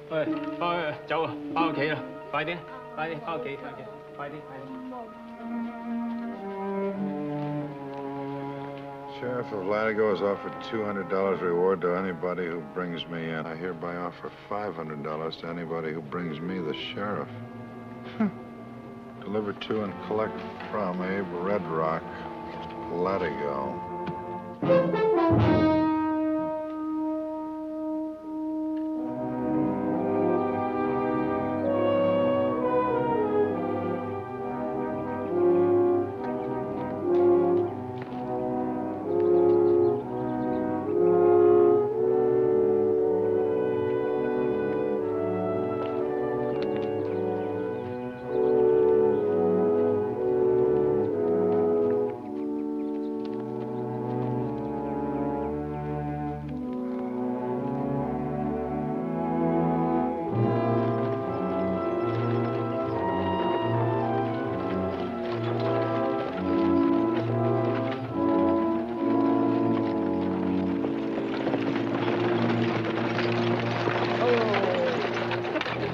喂，走啊，翻屋企啦，快啲，快啲，翻屋企，快啲，快啲，快啲。Sheriff of Latigo has offered $200 reward to anybody who brings me in. I hereby offer $500 to anybody who brings me the sheriff. Deliver to and collect from Abe Red Rock, Latigo.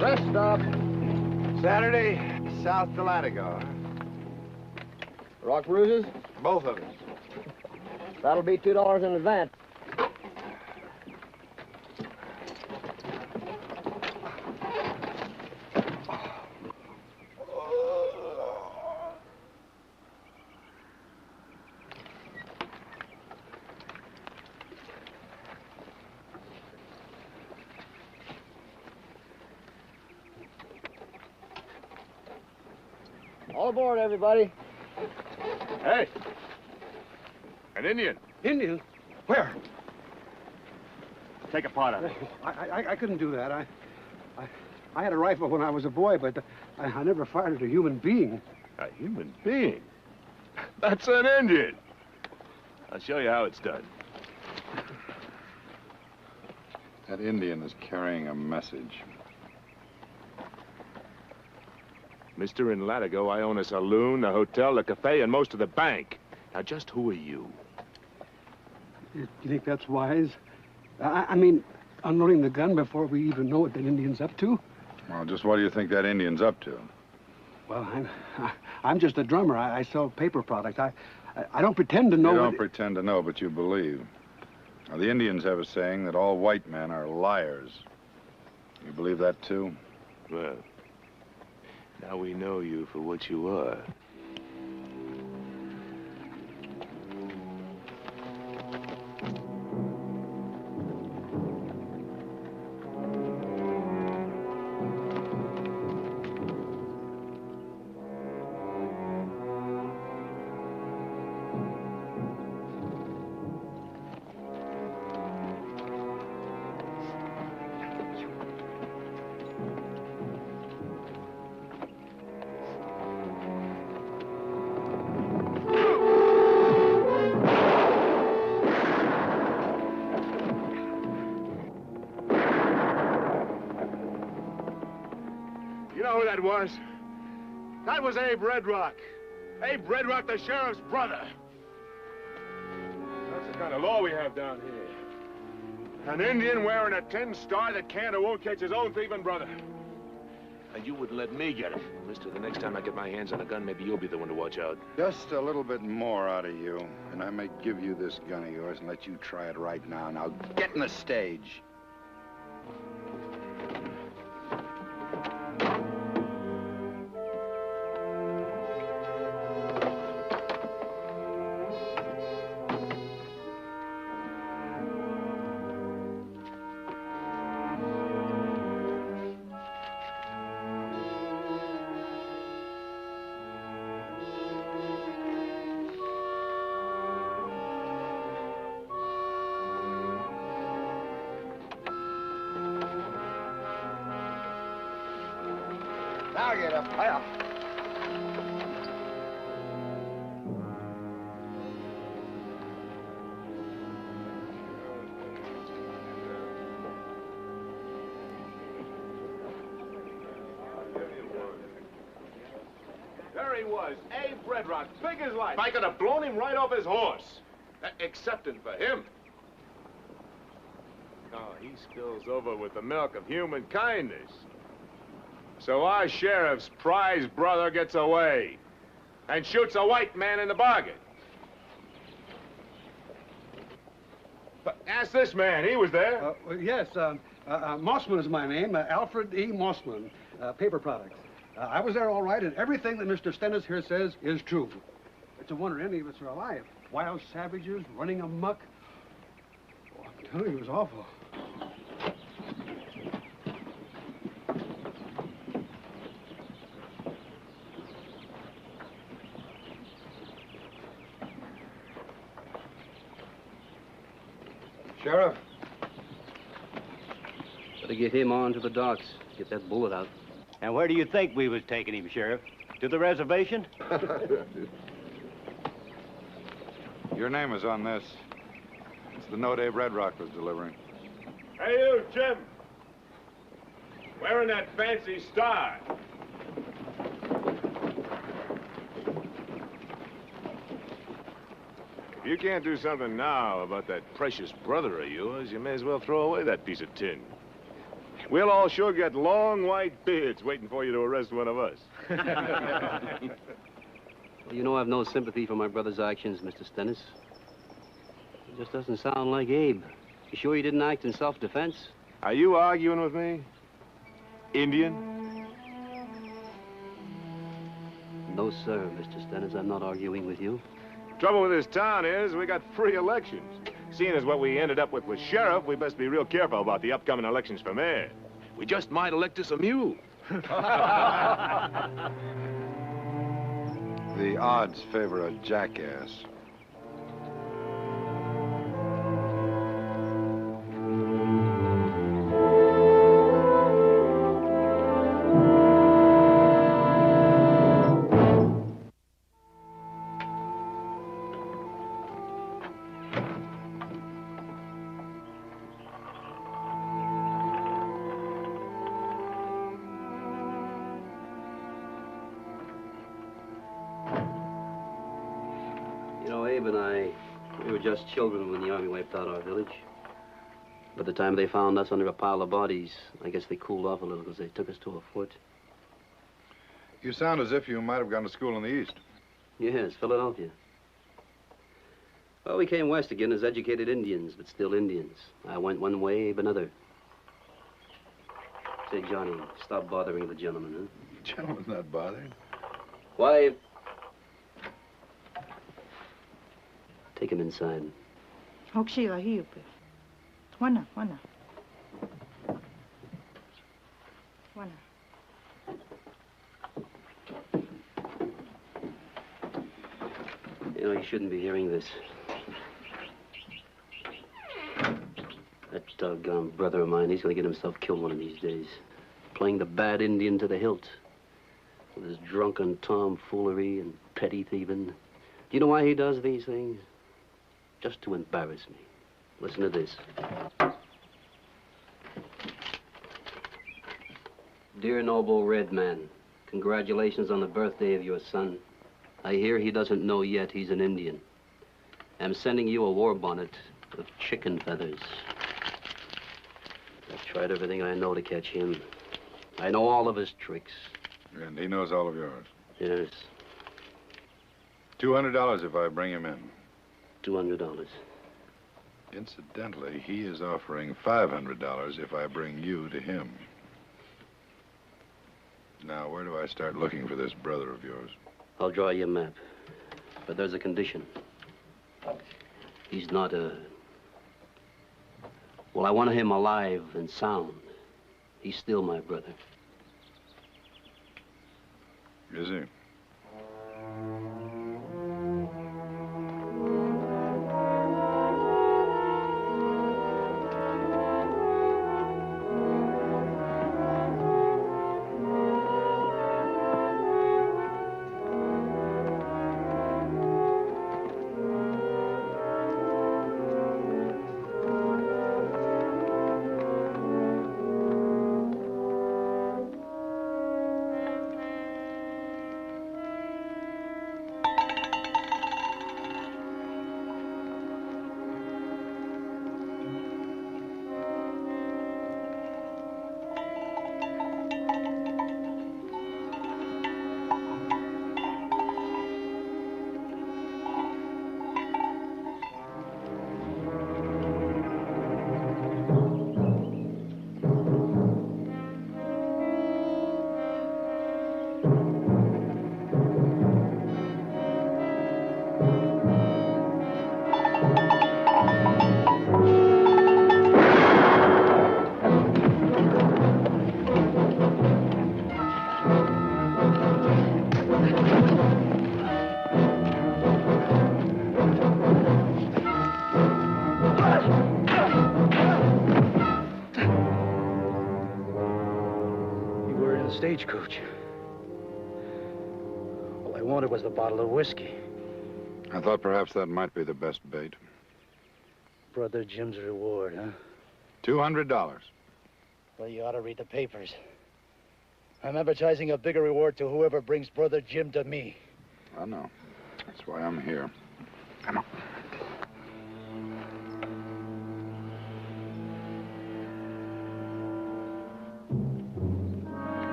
Rest stop. Saturday, south to Latigo. Rock bruises? Both of us. That'll be $2 in advance. All aboard, everybody. Hey! An Indian. Indian? Where? Take a pot of it. I couldn't do that. I had a rifle when I was a boy, but I never fired at a human being. A human being? That's an Indian. I'll show you how it's done. That Indian is carrying a message. Mister, in Latigo, I own a saloon, a hotel, a cafe, and most of the bank. Now, just who are you? You think that's wise? I mean, unloading the gun before we even know what that Indian's up to? Well, just what do you think that Indian's up to? Well, I'm just a drummer. I sell paper products. I don't pretend to know. You don't pretend to know, but you believe. Now, the Indians have a saying that all white men are liars. You believe that, too? Well, now we know you for what you are. You know who that was? That was Abe Red Rock. Abe Red Rock, the sheriff's brother. That's the kind of law we have down here. An Indian wearing a tin star that can't or won't catch his own thieving brother. And you wouldn't let me get him. Mister, the next time I get my hands on a gun, maybe you'll be the one to watch out. Just a little bit more out of you, and I may give you this gun of yours and let you try it right now. Now, get in the stage. I'll get up. Hiya. There he was, Abe Red Rock, big as life. I could have blown him right off his horse. Excepting for him. Oh, he spills over with the milk of human kindness. So our sheriff's prize brother gets away and shoots a white man in the bargain. But ask this man, he was there. Yes, Mossman is my name, Alfred E. Mossman, paper products. I was there all right, and everything that Mr. Stennis here says is true. It's a wonder any of us are alive. Wild savages running amok. Oh, I'm telling you, it was awful. Sheriff? Better get him on to the docks. Get that bullet out. And where do you think we was taking him, Sheriff? To the reservation? Your name is on this. It's the note Abe Red Rock was delivering. Hey, you, Jim. Wearing that fancy star. If you can't do something now about that precious brother of yours, you may as well throw away that piece of tin. We'll all sure get long white beards waiting for you to arrest one of us. Well, you know I've no sympathy for my brother's actions, Mr. Stennis. It just doesn't sound like Abe. You sure he didn't act in self-defense? Are you arguing with me? Indian? No, sir, Mr. Stennis. I'm not arguing with you. Trouble with this town is we got free elections. Seeing as what we ended up with sheriff, we best be real careful about the upcoming elections for mayor. We just might elect us a mule. The odds favor a jackass. Abe and I, we were just children when the Army wiped out our village. By the time they found us under a pile of bodies, I guess they cooled off a little because they took us to a fort. You sound as if you might have gone to school in the East. Yes, Philadelphia. Well, we came west again as educated Indians, but still Indians. I went one way, Abe another. Say, Johnny, stop bothering the gentleman, huh? Gentleman's not bothering. Why? Take him inside. Hokshiga hiupe. Wana. You know, you shouldn't be hearing this. That doggone brother of mine, he's gonna get himself killed one of these days. Playing the bad Indian to the hilt. With his drunken tomfoolery and petty thieving. Do you know why he does these things? Just to embarrass me. Listen to this. Dear noble red man, congratulations on the birthday of your son. I hear he doesn't know yet he's an Indian. I'm sending you a war bonnet of chicken feathers. I've tried everything I know to catch him. I know all of his tricks. And he knows all of yours. Yes. $200 if I bring him in. $200. Incidentally, he is offering $500 if I bring you to him. Now, where do I start looking for this brother of yours? I'll draw you a map. But there's a condition. He's not a... Well, I want him alive and sound. He's still my brother. Is he? stagecoach. All I wanted was the bottle of whiskey. I thought perhaps that might be the best bait. Brother Jim's reward, huh? $200. Well, you ought to read the papers. I'm advertising a bigger reward to whoever brings Brother Jim to me. I know. That's why I'm here. Come on.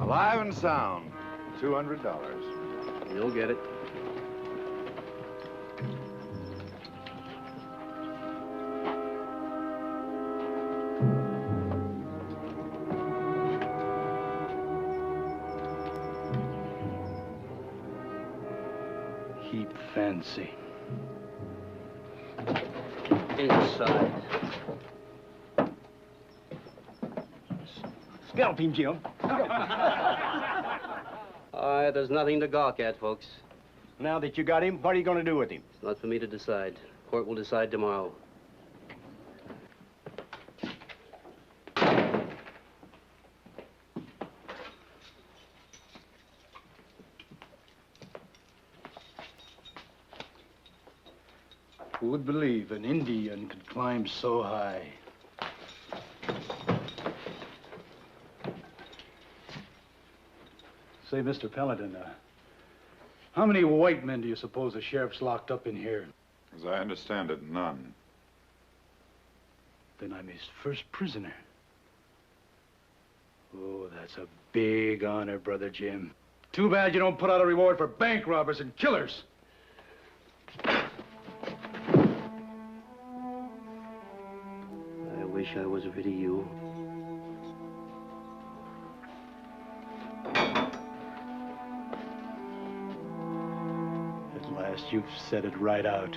Alive and sound. $200. You'll get it. Heap fancy. Inside. Scalp him, Jim. There's nothing to gawk at, folks. Now that you got him, what are you going to do with him? It's not for me to decide. Court will decide tomorrow. Who would believe an Indian could climb so high? Say, Mr. Paladin, how many white men do you suppose the sheriff's locked up in here? As I understand it, none. Then I'm his first prisoner. Oh, that's a big honor, Brother Jim. Too bad you don't put out a reward for bank robbers and killers. I wish I was rid of you. At last, you've said it right out.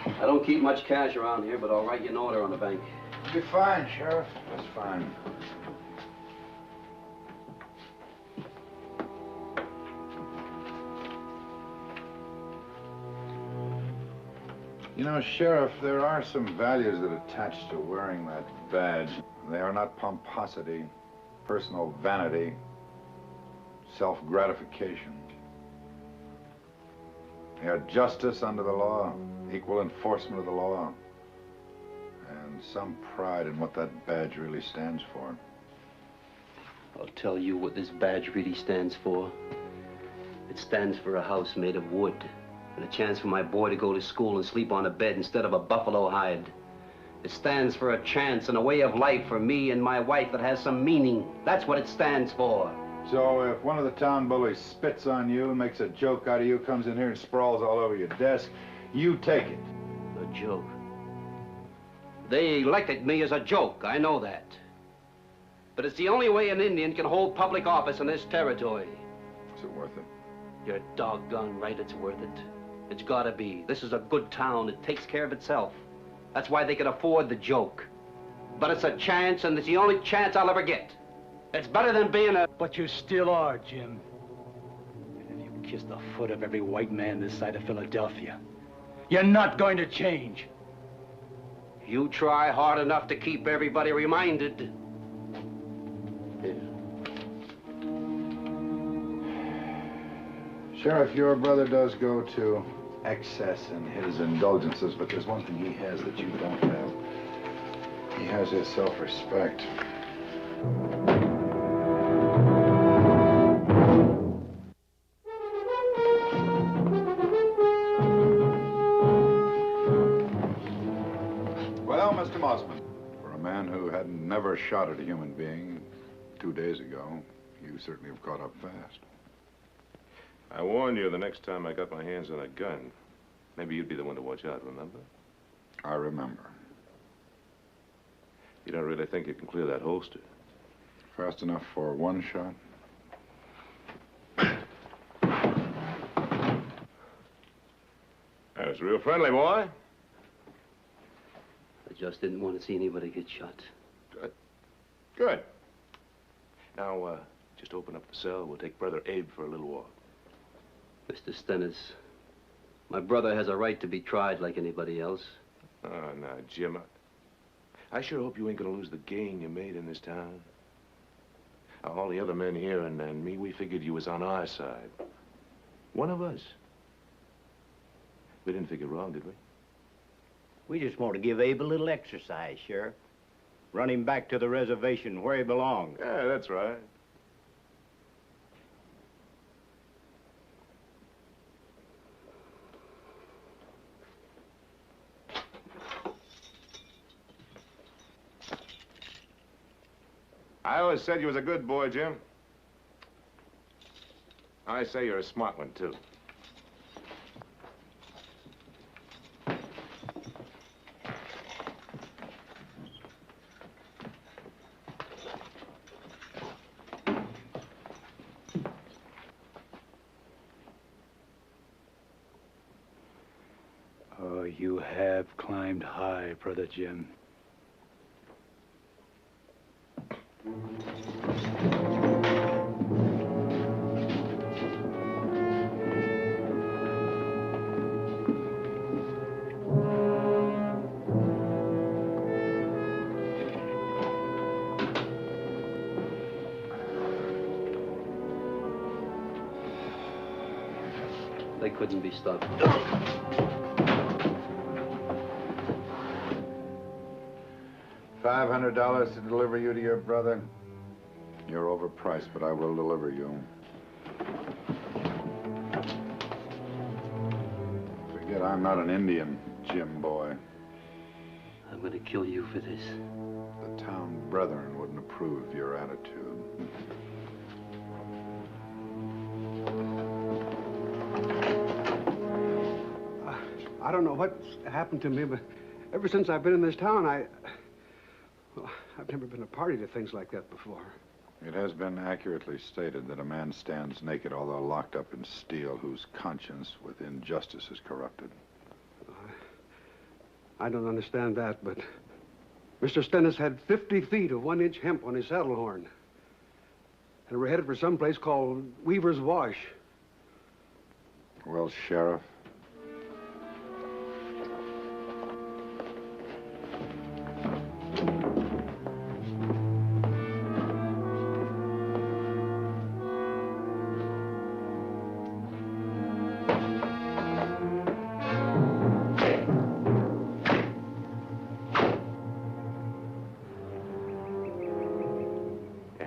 I don't keep much cash around here, but I'll write you an order on the bank. You'll be fine, Sheriff. That's fine. You know, Sheriff, there are some values that attach to wearing that badge. They are not pomposity, personal vanity, self-gratification. They are justice under the law, equal enforcement of the law, and some pride in what that badge really stands for. I'll tell you what this badge really stands for. It stands for a house made of wood, and a chance for my boy to go to school and sleep on a bed instead of a buffalo hide. It stands for a chance and a way of life for me and my wife that has some meaning. That's what it stands for. So if one of the town bullies spits on you and makes a joke out of you, comes in here and sprawls all over your desk, you take it. A joke? They elected me as a joke, I know that. But it's the only way an Indian can hold public office in this territory. Is it worth it? You're doggone right it's worth it. It's gotta be. This is a good town. It takes care of itself. That's why they can afford the joke. But it's a chance, and it's the only chance I'll ever get. It's better than being a... But you still are, Jim. And you kiss the foot of every white man this side of Philadelphia. You're not going to change. You try hard enough to keep everybody reminded. Here. Sheriff, your brother does go to excess in his indulgences, but there's one thing he has that you don't have. He has his self-respect. Well, Mr. Mossman, for a man who had never shot at a human being 2 days ago, you certainly have caught up fast. I warned you the next time I got my hands on a gun. Maybe you'd be the one to watch out, remember? I remember. You don't really think you can clear that holster? Fast enough for one shot? That was real friendly, boy. I just didn't want to see anybody get shot. Good. Good. Now, just open up the cell. We'll take Brother Abe for a little walk. Mr. Stennis, my brother has a right to be tried like anybody else. Oh, now, Jim, I sure hope you ain't gonna lose the gain you made in this town. All the other men here and me, we figured you was on our side. One of us. We didn't figure wrong, did we? We just want to give Abe a little exercise, Sheriff. Run him back to the reservation where he belongs. Yeah, that's right. I always said you was a good boy, Jim. I say you're a smart one, too. Oh, you have climbed high, Brother Jim. They couldn't be stopped. $500 to deliver you to your brother. You're overpriced, but I will deliver you. Forget I'm not an Indian, Jim boy. I'm going to kill you for this. The town brethren wouldn't approve of your attitude. I don't know what's happened to me, but ever since I've been in this town, well, I've never been a party to things like that before. It has been accurately stated that a man stands naked, although locked up in steel, whose conscience with injustice is corrupted. I don't understand that, but Mr. Stennis had 50 feet of 1-inch hemp on his saddle horn. And we're headed for some place called Weaver's Wash. Well, Sheriff,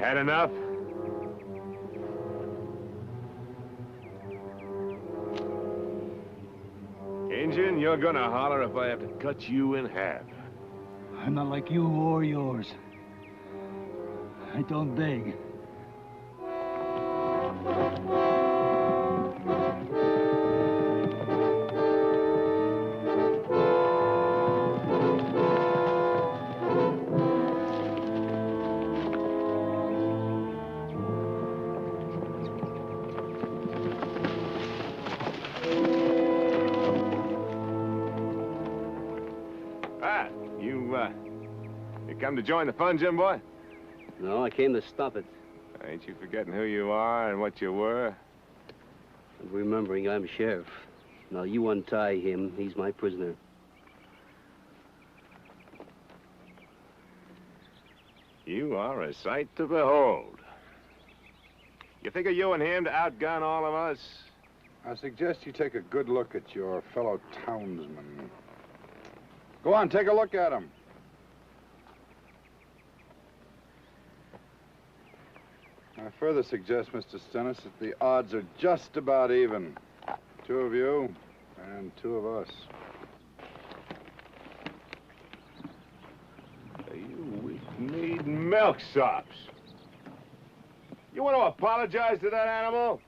Had enough? Injun, you're gonna holler if I have to cut you in half. I'm not like you or yours. I don't beg. You come to join the fun, Jim boy? No, I came to stop it. Ain't you forgetting who you are and what you were? And remembering I'm sheriff. Now you untie him. He's my prisoner. You are a sight to behold. You figure you and him to outgun all of us? I suggest you take a good look at your fellow townsman. Go on, take a look at him. I further suggest, Mr. Stennis, that the odds are just about even. 2 of you and 2 of us. You weak-kneed milksops. You want to apologize to that animal?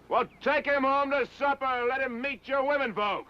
Well, take him home to supper and let him meet your womenfolk.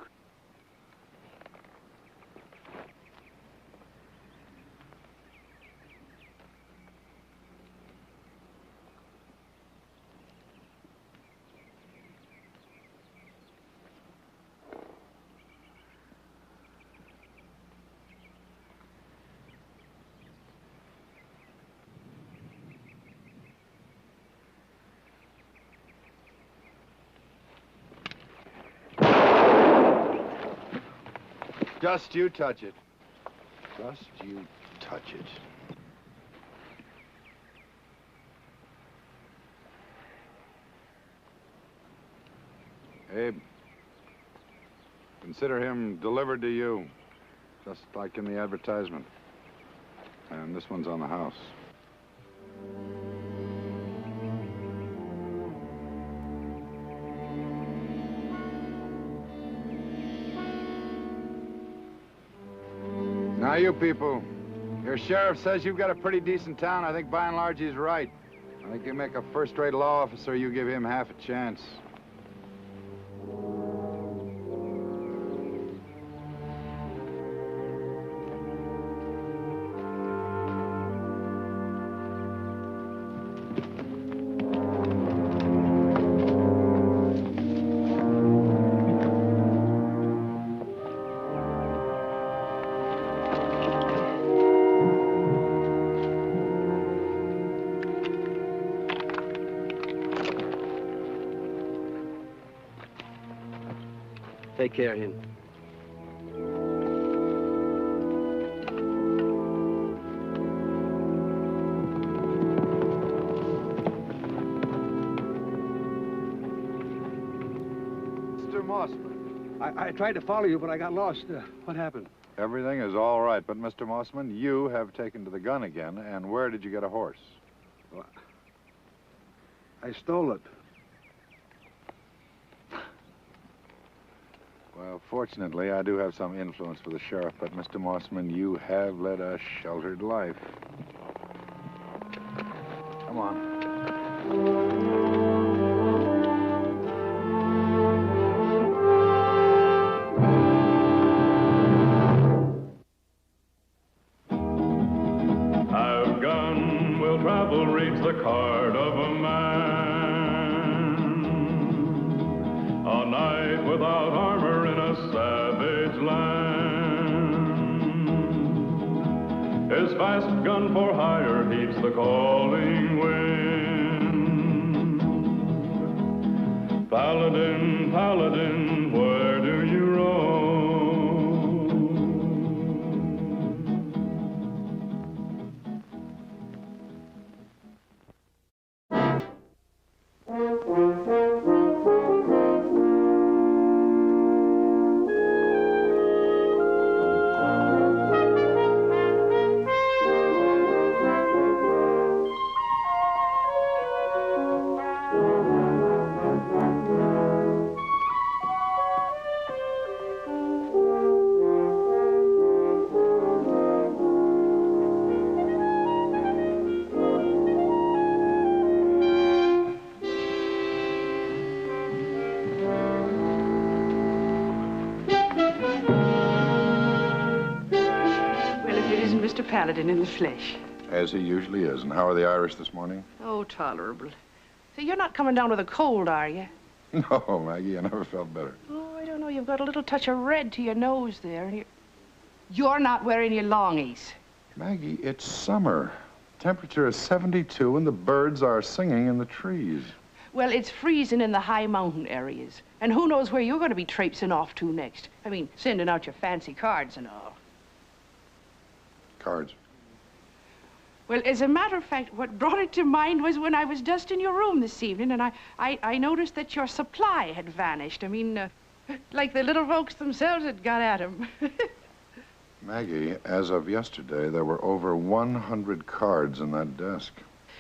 Just you touch it. Just you touch it. Abe, consider him delivered to you, just like in the advertisement. And this one's on the house. Now, you people, your sheriff says you've got a pretty decent town. I think by and large he's right. I think you make a first-rate law officer, you give him half a chance. Take care of him. Mr. Mossman. I tried to follow you, but I got lost. What happened? Everything is all right, but Mr. Mossman, you have taken to the gun again, and where did you get a horse? Well, I stole it. Well, fortunately, I do have some influence with the sheriff, but Mr. Mossman, you have led a sheltered life. Come on. I've gun will travel reads the card of a man. A knight without armor in a savage land. His fast gun for hire heeds the calling wind. Paladin, paladin, where do you roam? Mr. Paladin in the flesh. As he usually is. And how are the Irish this morning? Oh, tolerable. So you're not coming down with a cold, are you? No, Maggie, I never felt better. Oh, I don't know. You've got a little touch of red to your nose there. You're not wearing your longies. Maggie, it's summer. Temperature is 72 and the birds are singing in the trees. Well, it's freezing in the high mountain areas. And who knows where you're going to be traipsing off to next. I mean, sending out your fancy cards and all. Cards? Well, as a matter of fact, what brought it to mind was when I was dusting your room this evening, and I noticed that your supply had vanished. I mean, like the little folks themselves had got at 'em. Maggie, as of yesterday, there were over 100 cards in that desk.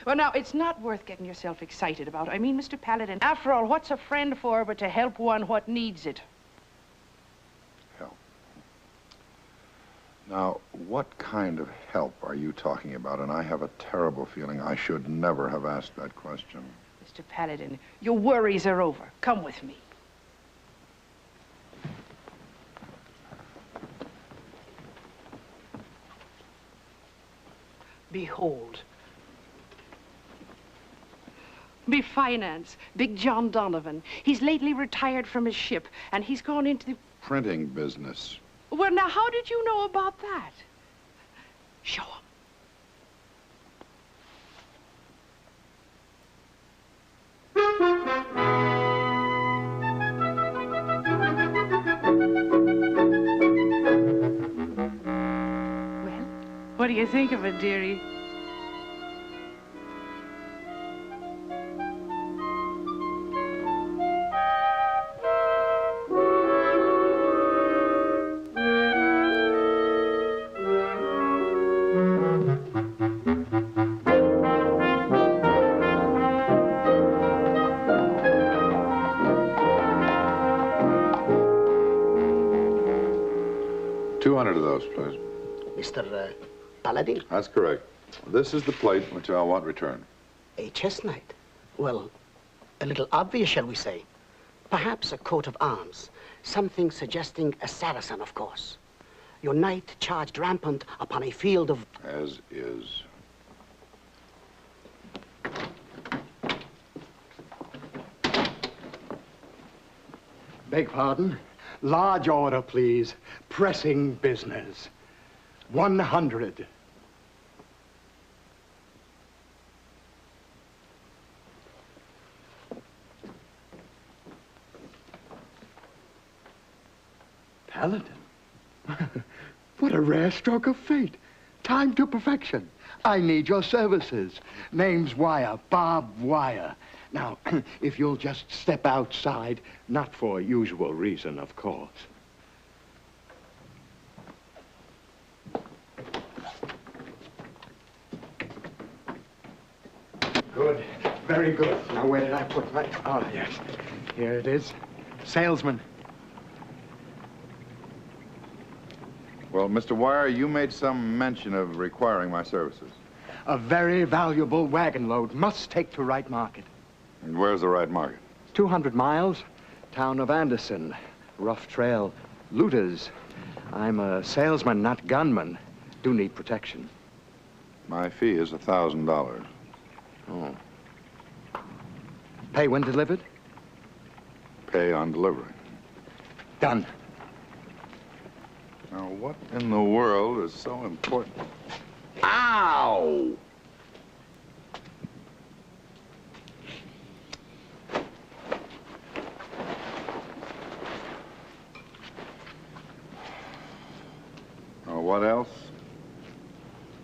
Well, now, it's not worth getting yourself excited about. I mean, Mr. Paladin, after all, what's a friend for but to help one what needs it? Help. Now, what kind of help are you talking about? And I have a terrible feeling I should never have asked that question. Mr. Paladin, your worries are over. Come with me. Behold. Be finance, Big John Donovan. He's lately retired from his ship, and he's gone into the... Printing business. Well, now, how did you know about that? Show him. What do you think of it, dearie? $200 of those, please. Mr. Paladin? That's correct. This is the plate which I want returned. A chess knight? Well, a little obvious, shall we say? Perhaps a coat of arms. Something suggesting a Saracen, of course. Your knight charged rampant upon a field of... As is. Beg pardon? Large order, please. Pressing business. 100. Paladin? What a rare stroke of fate. Time to perfection. I need your services. Name's Wire, Bob Wire. Now, if you'll just step outside, not for usual reason, of course. Good. Very good. Now, where did I put my... Oh, yes. Here it is. Salesman. Well, Mr. Wire, you made some mention of requiring my services. A very valuable wagon load must take to right market. And where's the right market? 200 miles. Town of Anderson. Rough trail. Looters. I'm a salesman, not gunman. Do need protection. My fee is $1,000. Oh. Pay when delivered? Pay on delivery. Done. Now, what in the world is so important? Ow! What else?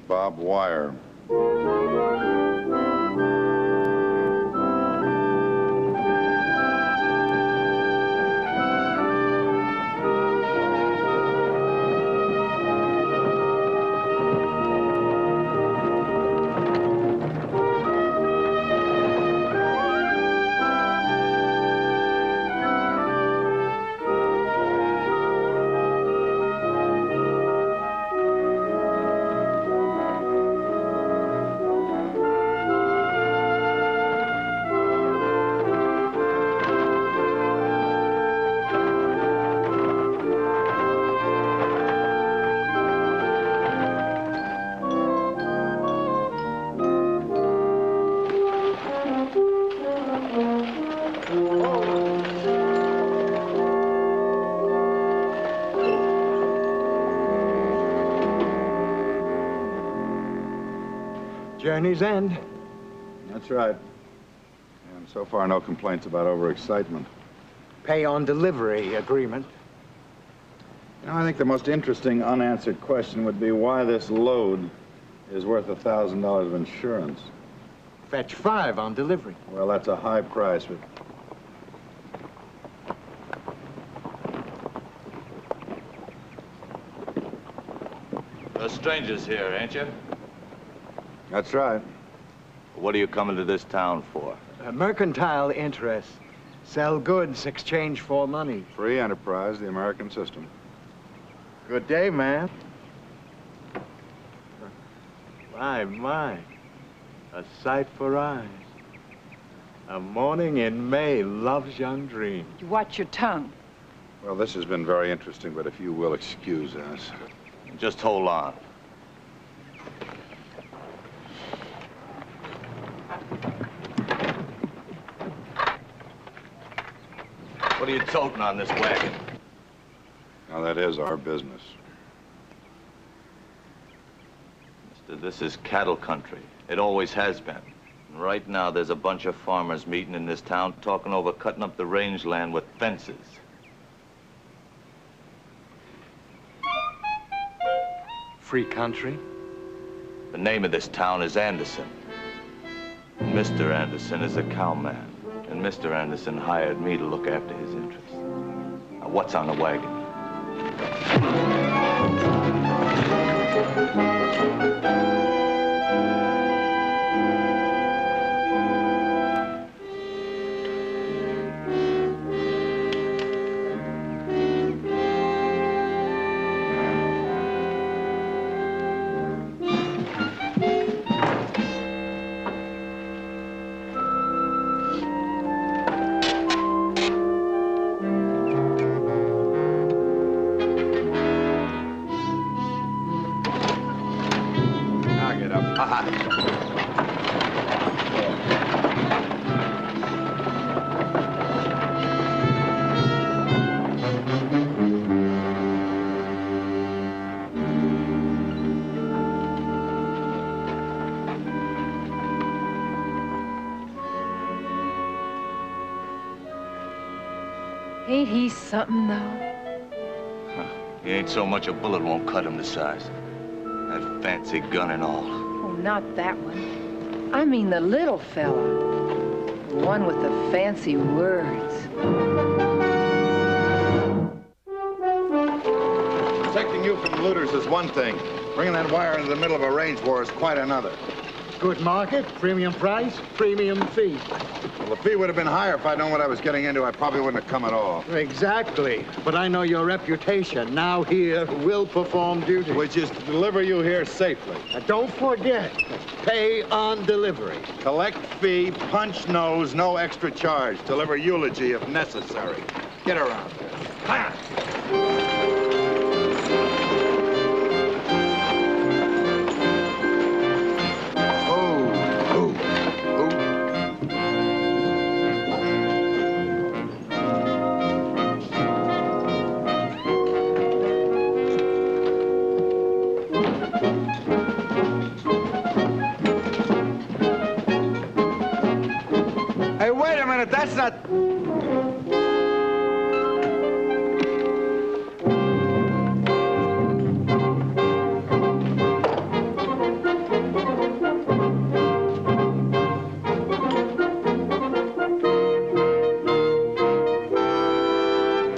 Bob Wire. Journey's end. That's right. And so far, no complaints about overexcitement. Pay on delivery agreement. You know, I think the most interesting unanswered question would be why this load is worth $1,000 of insurance. Fetch 5 on delivery. Well, that's a high price, but... You're strangers here, ain't you? That's right. What are you coming to this town for? Mercantile interests. Sell goods, exchange for money. Free enterprise, the American system. Good day, man. My. A sight for eyes. A morning in May, love's young dream. You watch your tongue. Well, this has been very interesting, but if you will excuse us. Just hold on. What are you toting on this wagon? Now, that is our business. Mister, this is cattle country. It always has been. And right now, there's a bunch of farmers meeting in this town talking over cutting up the rangeland with fences. Free country. The name of this town is Anderson. Mr. Anderson is a cowman, and Mr. Anderson hired me to look after his interests. Now, what's on the wagon? Ain't he something, though? He ain't so much a bullet won't cut him to size. That fancy gun and all. Oh, not that one. I mean the little fella. The one with the fancy words. Protecting you from looters is one thing. Bringing that wire into the middle of a range war is quite another. Good market, premium price, premium fee. Well, the fee would have been higher if I'd known what I was getting into. I probably wouldn't have come at all. Exactly. But I know your reputation. Now here will perform duty. Which is to deliver you here safely. Don't forget, pay on delivery. Collect fee, punch nose, no extra charge. Deliver eulogy if necessary. Get around there. Ha! That's not...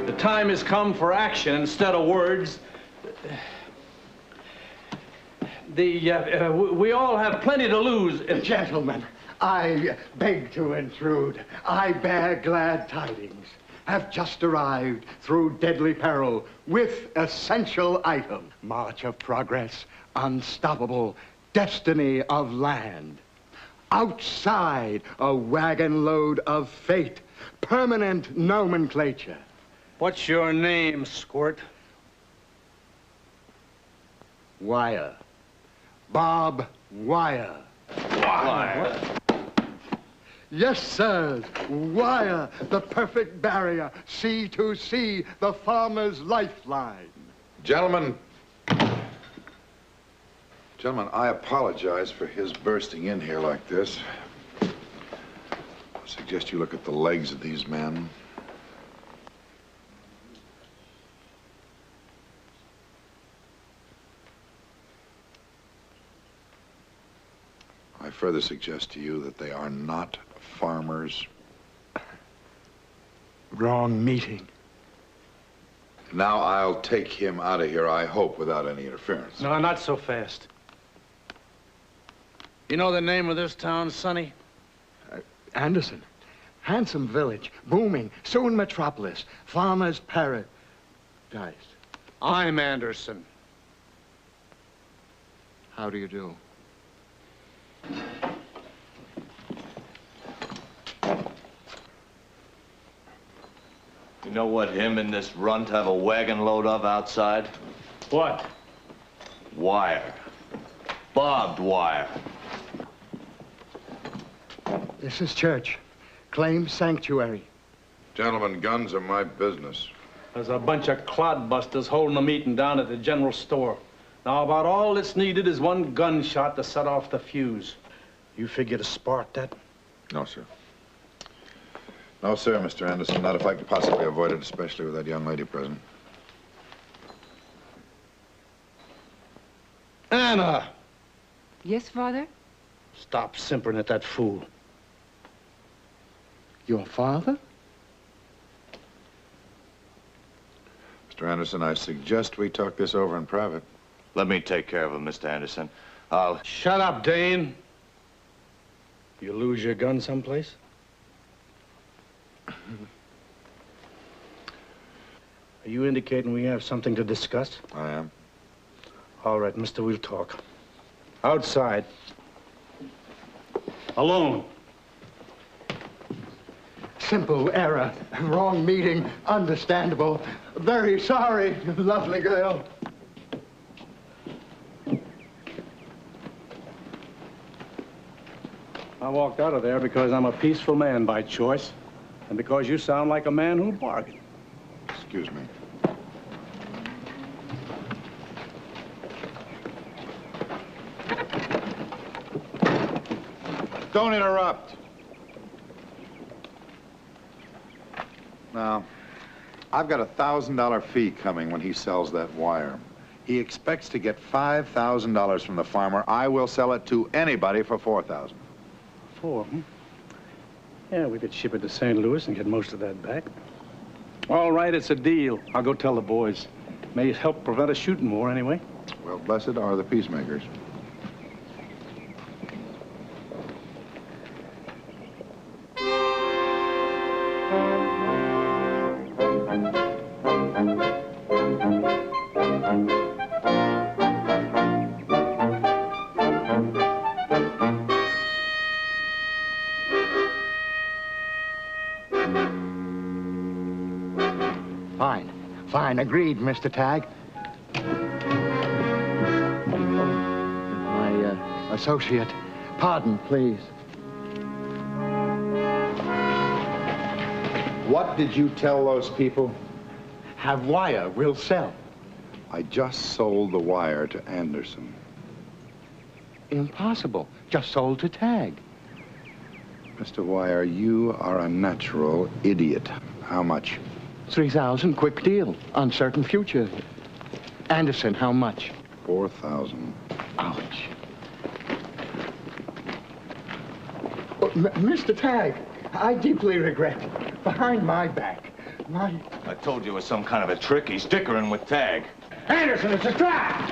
The time has come for action instead of words. We all have plenty to lose. Gentlemen, I beg to intrude. I bear glad tidings. Have just arrived through deadly peril with essential item. March of progress, unstoppable destiny of land. Outside, a wagon load of fate, permanent nomenclature. What's your name, Squirt? Wire. Bob Wire. Wire? Yes, sirs. Wire, the perfect barrier. Sea to sea, the farmer's lifeline. Gentlemen, I apologize for his bursting in here like this. I suggest you look at the legs of these men. I further suggest to you that they are not farmers. Wrong meeting. Now I'll take him out of here, I hope, without any interference. No, not so fast. You know the name of this town, Sonny? Anderson. Handsome village, booming, soon metropolis, farmer's paradise. I'm Anderson. How do you do? You know what him and this runt have a wagon load of outside? What? Wire. Barbed wire. This is church. Claim sanctuary. Gentlemen, guns are my business. There's a bunch of clodbusters holding a meeting down at the general store. Now, about all that's needed is one gunshot to set off the fuse. You figure to spark that? No, sir. No, sir, Mr. Anderson. Not if I could possibly avoid it, especially with that young lady present. Anna! Yes, Father? Stop simpering at that fool. Your father? Mr. Anderson, I suggest we talk this over in private. Let me take care of him, Mr. Anderson. Shut up, Dane. You lose your gun someplace? Are you indicating we have something to discuss? I am. All right, mister, we'll talk. Outside. Alone. Simple error. Wrong meeting. Understandable. Very sorry, lovely girl. I walked out of there because I'm a peaceful man by choice, and because you sound like a man who bargained. Excuse me. Don't interrupt. Now, I've got a $1,000 fee coming when he sells that wire. He expects to get $5,000 from the farmer. I will sell it to anybody for $4,000. Four, Yeah, we could ship it to St. Louis and get most of that back. All right, it's a deal. I'll go tell the boys. May help prevent a shooting war anyway. Well, blessed are the peacemakers. Fine, agreed, Mr. Tagg. My associate. Pardon, please. What did you tell those people? Have wire, will sell. I just sold the wire to Anderson. Impossible. Just sold to Tagg. Mr. Wire, you are a natural idiot. How much? 3,000, quick deal. Uncertain future. Anderson, how much? 4,000. Ouch. Mr. Tagg, I deeply regret. Behind my back, I told you it was some kind of a trick. He's dickering with Tagg. Anderson, it's a trap!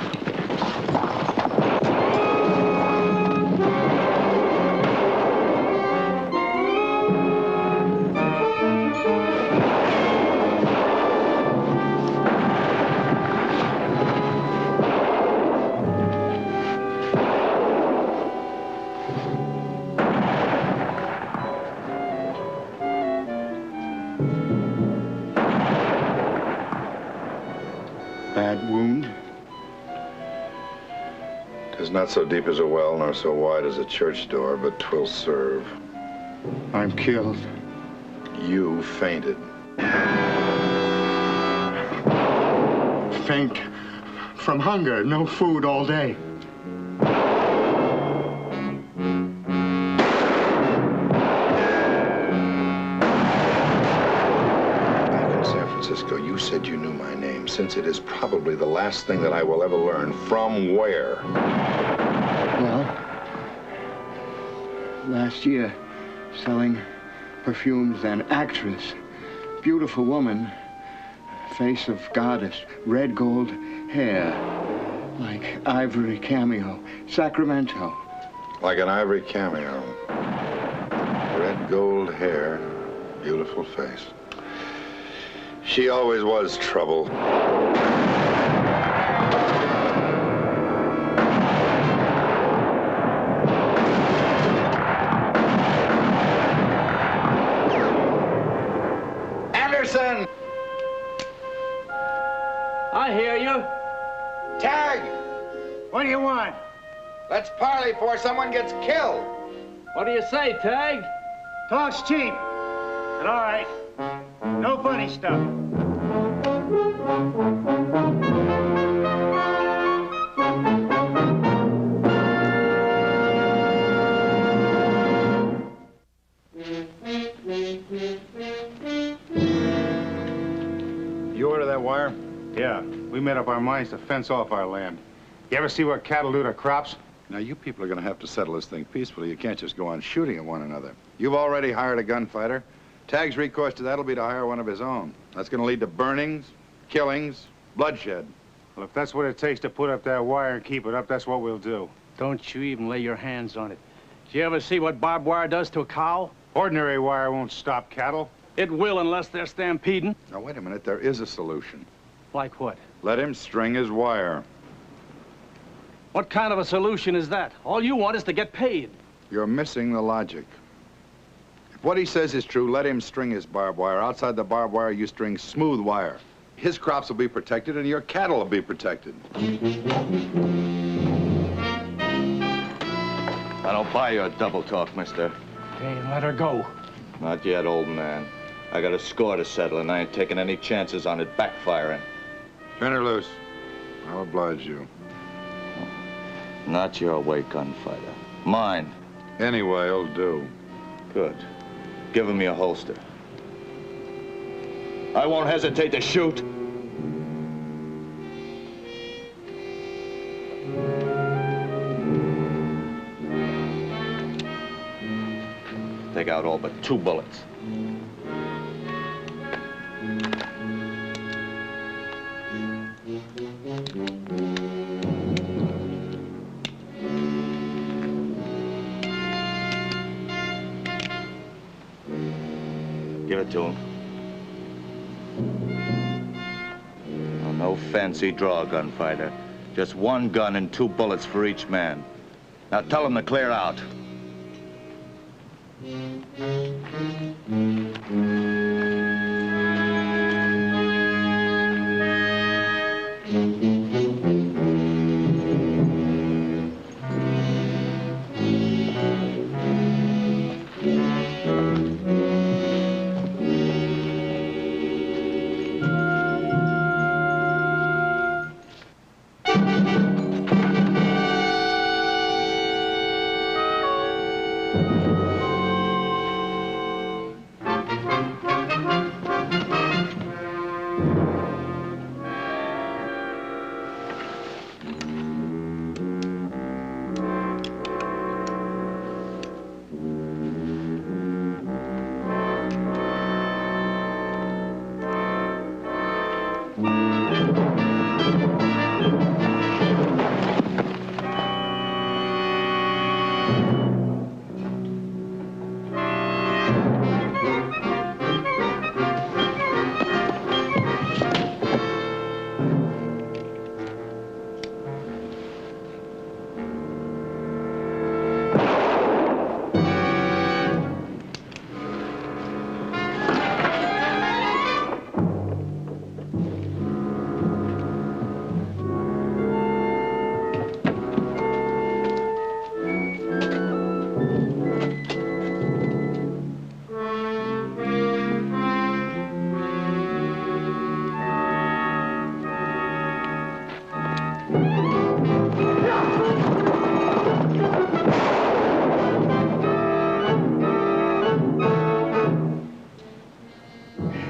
Bad wound? Tis not so deep as a well, nor so wide as a church door, but 'twill serve. I'm killed. You fainted. Faint from hunger, no food all day. You said you knew my name, since it is probably the last thing that I will ever learn. From where? Well, last year, selling perfumes, an actress, beautiful woman, face of goddess, red gold hair, like ivory cameo, Sacramento. Like an ivory cameo. Red gold hair, beautiful face. She always was trouble. Anderson! I hear you. Tagg! What do you want? Let's parley before someone gets killed. What do you say, Tagg? Talk's cheap. But all right. No funny stuff. You order that wire? Yeah. We made up our minds to fence off our land. You ever see what cattle do to crops? Now, you people are going to have to settle this thing peacefully. You can't just go on shooting at one another. You've already hired a gunfighter. Tag's recourse to that'll be to hire one of his own. That's going to lead to burnings, killings, bloodshed. Well, if that's what it takes to put up that wire and keep it up, that's what we'll do. Don't you even lay your hands on it. Did you ever see what barbed wire does to a cow? Ordinary wire won't stop cattle. It will unless they're stampeding. Now, wait a minute. There is a solution. Like what? Let him string his wire. What kind of a solution is that? All you want is to get paid. You're missing the logic. If what he says is true, let him string his barbed wire. Outside the barbed wire, you string smooth wire. His crops will be protected and your cattle will be protected. I don't buy your double talk, mister. Okay, let her go. Not yet, old man. I got a score to settle, and I ain't taking any chances on it backfiring. Turn her loose. I'll oblige you. Not your way, gunfighter. Mine. Anyway, it'll do. Good. Give him your holster. I won't hesitate to shoot. Take out all but 2 bullets. Give it to him. Oh, no fancy draw, gunfighter. Just 1 gun and 2 bullets for each man. Now tell him to clear out.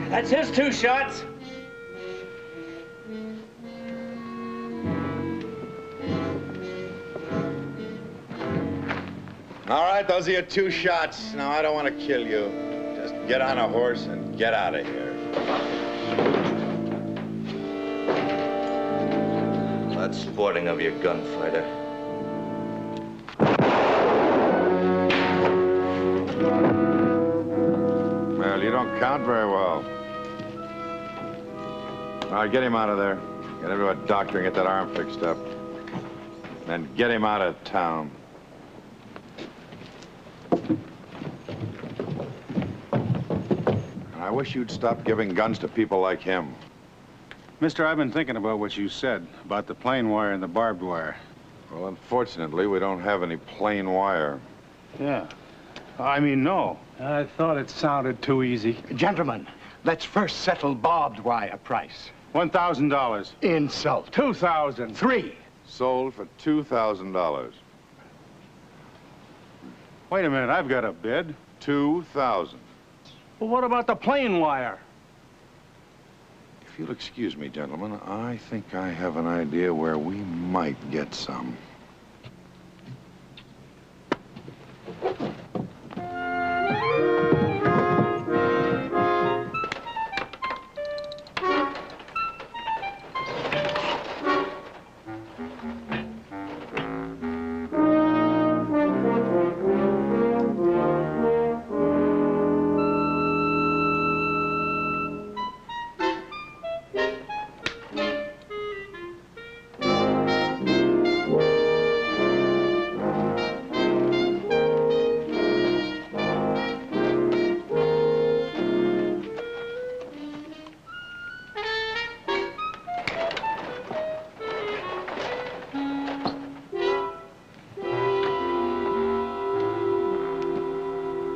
That's his 2 shots. All right, those are your 2 shots. Now, I don't want to kill you. Just get on a horse and get out of here. That's sporting of your, gunfighter. Well, you don't count very well. All right, get him out of there. Get him to a doctor and get that arm fixed up. And get him out of town. I wish you'd stop giving guns to people like him. Mister, I've been thinking about what you said, about the plain wire and the barbed wire. Well, unfortunately, we don't have any plain wire. Yeah. I mean, no. I thought it sounded too easy. Gentlemen, let's first settle barbed wire price. $1,000. Insult. 2,000. 3. Sold for $2,000. Wait a minute, I've got a bid. 2,000. Well, what about the plain wire? If you'll excuse me, gentlemen, I think I have an idea where we might get some.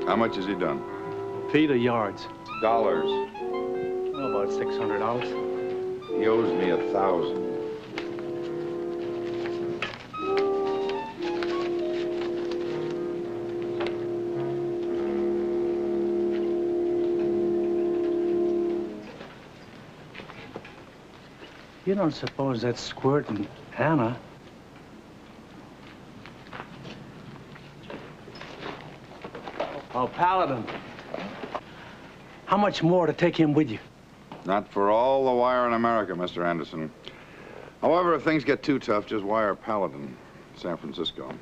How much has he done? Feet or yards? Dollars. Oh, about $600. He owes me 1,000. You don't suppose that Squirt and Anna... Oh, Paladin. How much more to take him with you? Not for all the wire in America, Mr. Anderson. However, if things get too tough, just wire Paladin, San Francisco.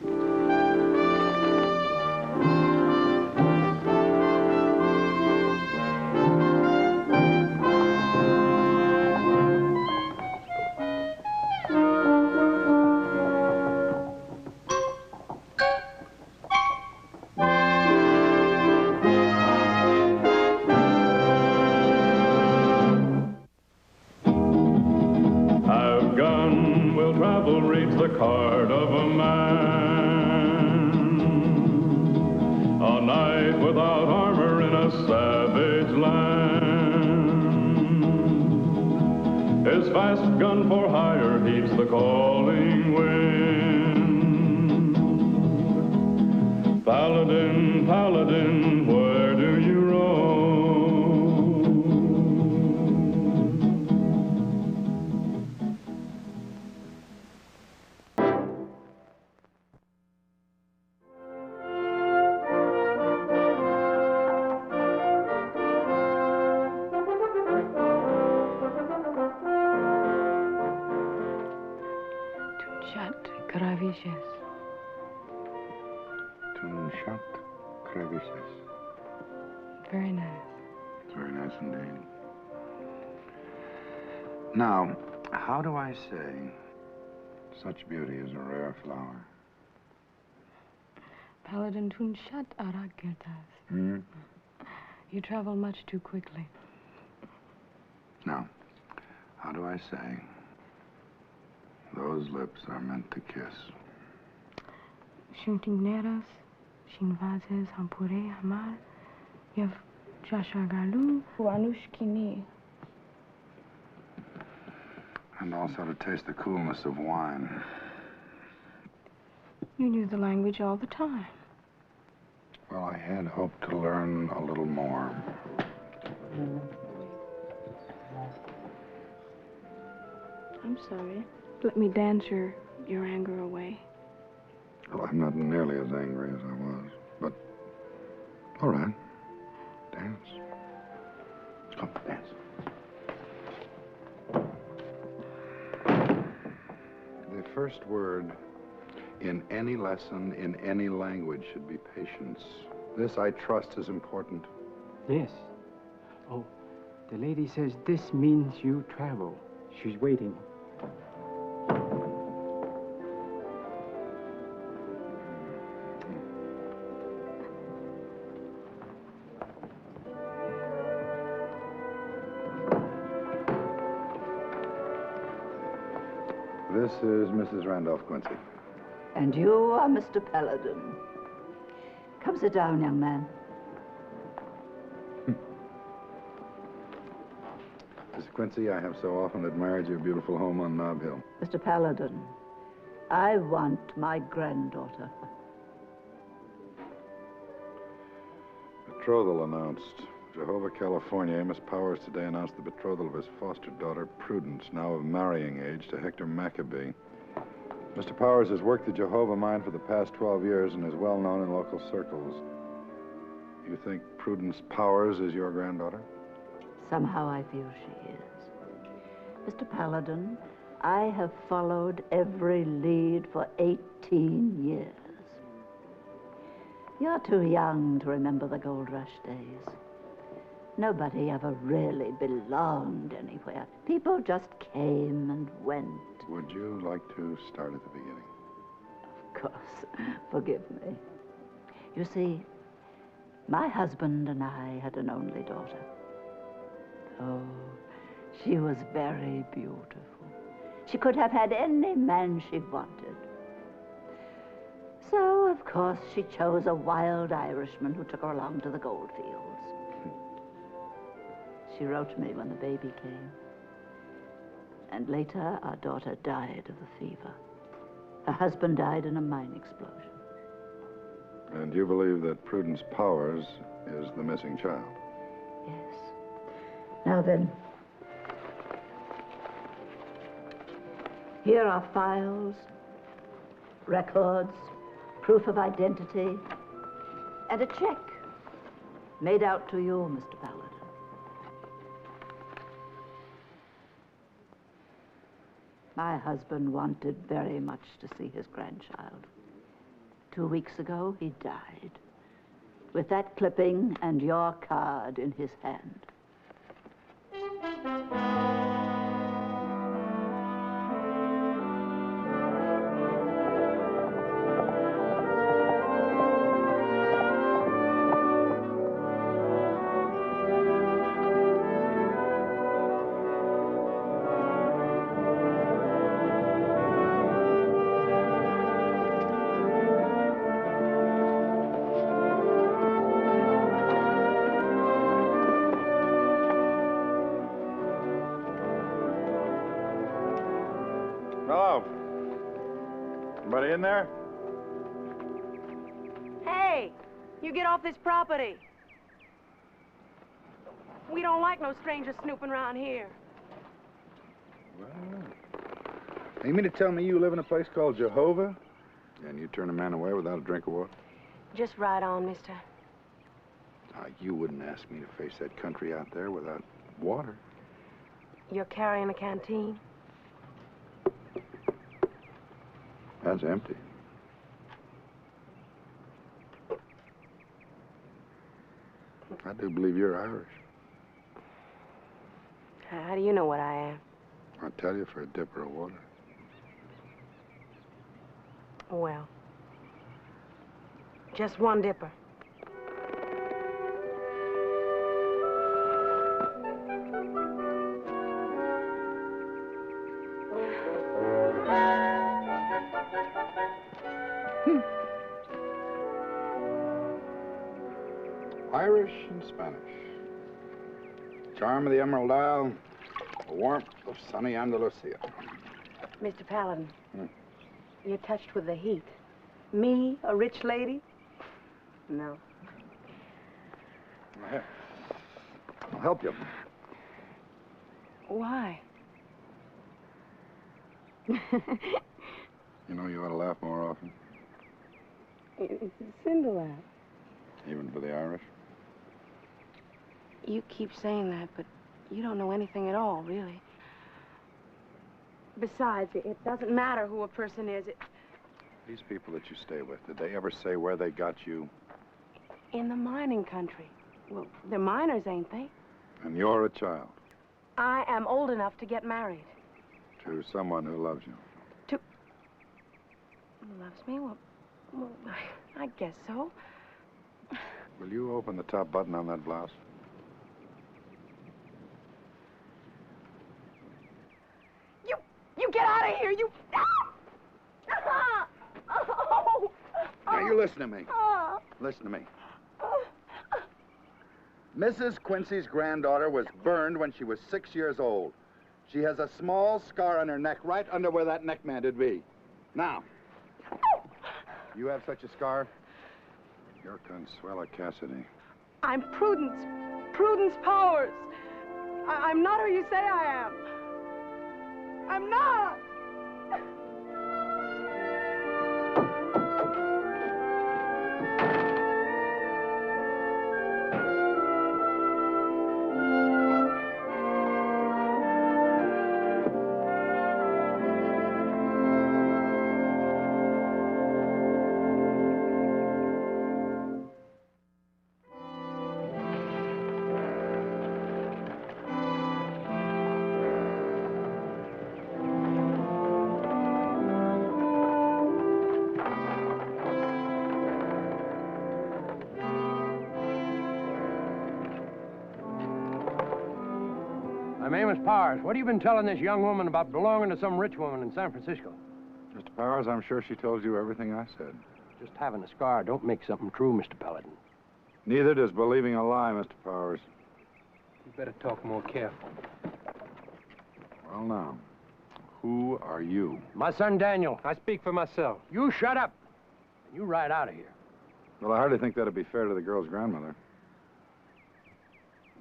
Very nice. Very nice indeed. Now, how do I say such beauty is a rare flower? Paladin tun shat arak girtas. Hmm? You travel much too quickly. Now, how do I say those lips are meant to kiss? Shuntingneras, shinvazes, hampure, hamar, yav jashagalu, wanushkini. And also to taste the coolness of wine. You knew the language all the time. Well, I had hoped to learn a little more. I'm sorry. Let me dance your anger away. Well, I'm not nearly as angry as I was, but all right. Dance. Come, dance. The first word in any lesson, in any language, should be patience. This, I trust, is important. Yes. Oh, the lady says this means you travel. She's waiting. This is Mrs. Randolph Quincy. And you are Mr. Paladin. Come sit down, young man. Mrs. Quincy, I have so often admired your beautiful home on Nob Hill. Mr. Paladin, I want my granddaughter. Betrothal announced. Jehovah, California. Amos Powers today announced the betrothal of his foster daughter, Prudence, now of marrying age, to Hector Maccabee. Mr. Powers has worked the Jehovah mine for the past 12 years and is well known in local circles. You think Prudence Powers is your granddaughter? Somehow I feel she is. Mr. Paladin, I have followed every lead for 18 years. You're too young to remember the gold rush days. Nobody ever really belonged anywhere. People just came and went. Would you like to start at the beginning? Of course. Forgive me. You see, my husband and I had an only daughter. Oh, she was very beautiful. She could have had any man she wanted. So, of course, she chose a wild Irishman who took her along to the gold fields. She wrote me when the baby came. And later, our daughter died of the fever. Her husband died in a mine explosion. And you believe that Prudence Powers is the missing child? Yes. Now then, here are files, records, proof of identity, and a check made out to you, Mr. Paladin. My husband wanted very much to see his grandchild. 2 weeks ago, he died, with that clipping and your card in his hand. Anybody in there? Hey, you get off this property. We don't like no strangers snooping around here. Well, you mean to tell me you live in a place called Jehovah? And you turn a man away without a drink of water? Just right on, mister. You wouldn't ask me to face that country out there without water. You're carrying a canteen? That's empty. I do believe you're Irish. How do you know what I am? I'll tell you for a dipper of water. Well, just one dipper. Irish and Spanish. Charm of the Emerald Isle, the warmth of sunny Andalusia. Mr. Paladin, you're touched with the heat. Me, a rich lady? No. Here. I'll help you. Why? You know, you ought to laugh more often, It's a sin to laugh. even for the Irish. You keep saying that, but you don't know anything at all, really. Besides, it doesn't matter who a person is. These people that you stay with, did they ever say where they got you? In the mining country. Well, they're miners, ain't they? And you're a child. I am old enough to get married. To someone who loves you. Who loves me? Well, I guess so. Will you open the top button on that blouse? You get out of here, you... Now, you listen to me. Listen to me. Mrs. Quincy's granddaughter was burned when she was 6 years old. She has a small scar on her neck, right under where that neck banded be. Now, you have such a scar? You're Consuela Cassidy. I'm Prudence. Prudence Powers. I'm not who you say I am. I'm not. My name is Powers. What have you been telling this young woman about belonging to some rich woman in San Francisco? Mr. Powers, I'm sure she told you everything I said. Just having a scar don't make something true, Mr. Paladin. Neither does believing a lie, Mr. Powers. You better talk more careful. Well, now, who are you? My son Daniel. I speak for myself. You shut up. You ride out of here. Well, I hardly think that'd be fair to the girl's grandmother.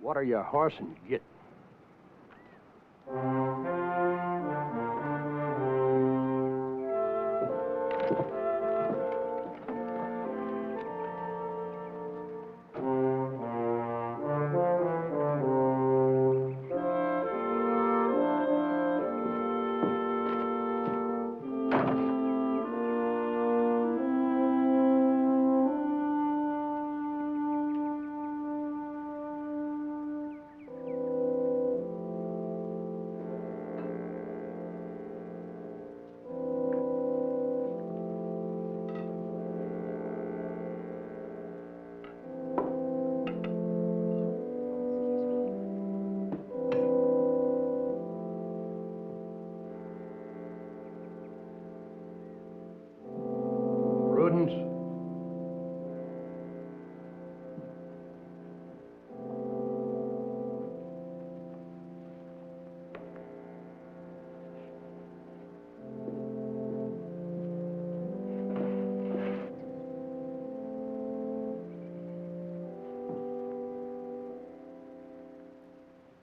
Water your horse and get.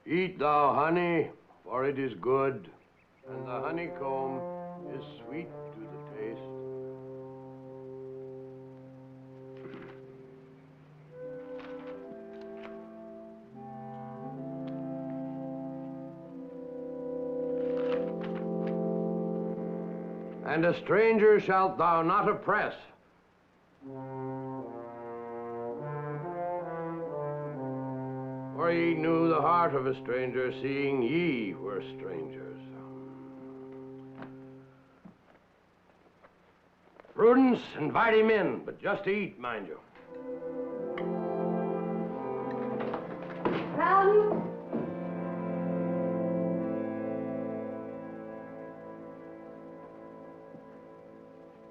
Eat thou honey, for it is good, and the honeycomb is sweet to the taste. And a stranger shalt thou not oppress. For ye knew the heart of a stranger, seeing ye were strangers. Prudence, invite him in, but just to eat, mind you. Paladin?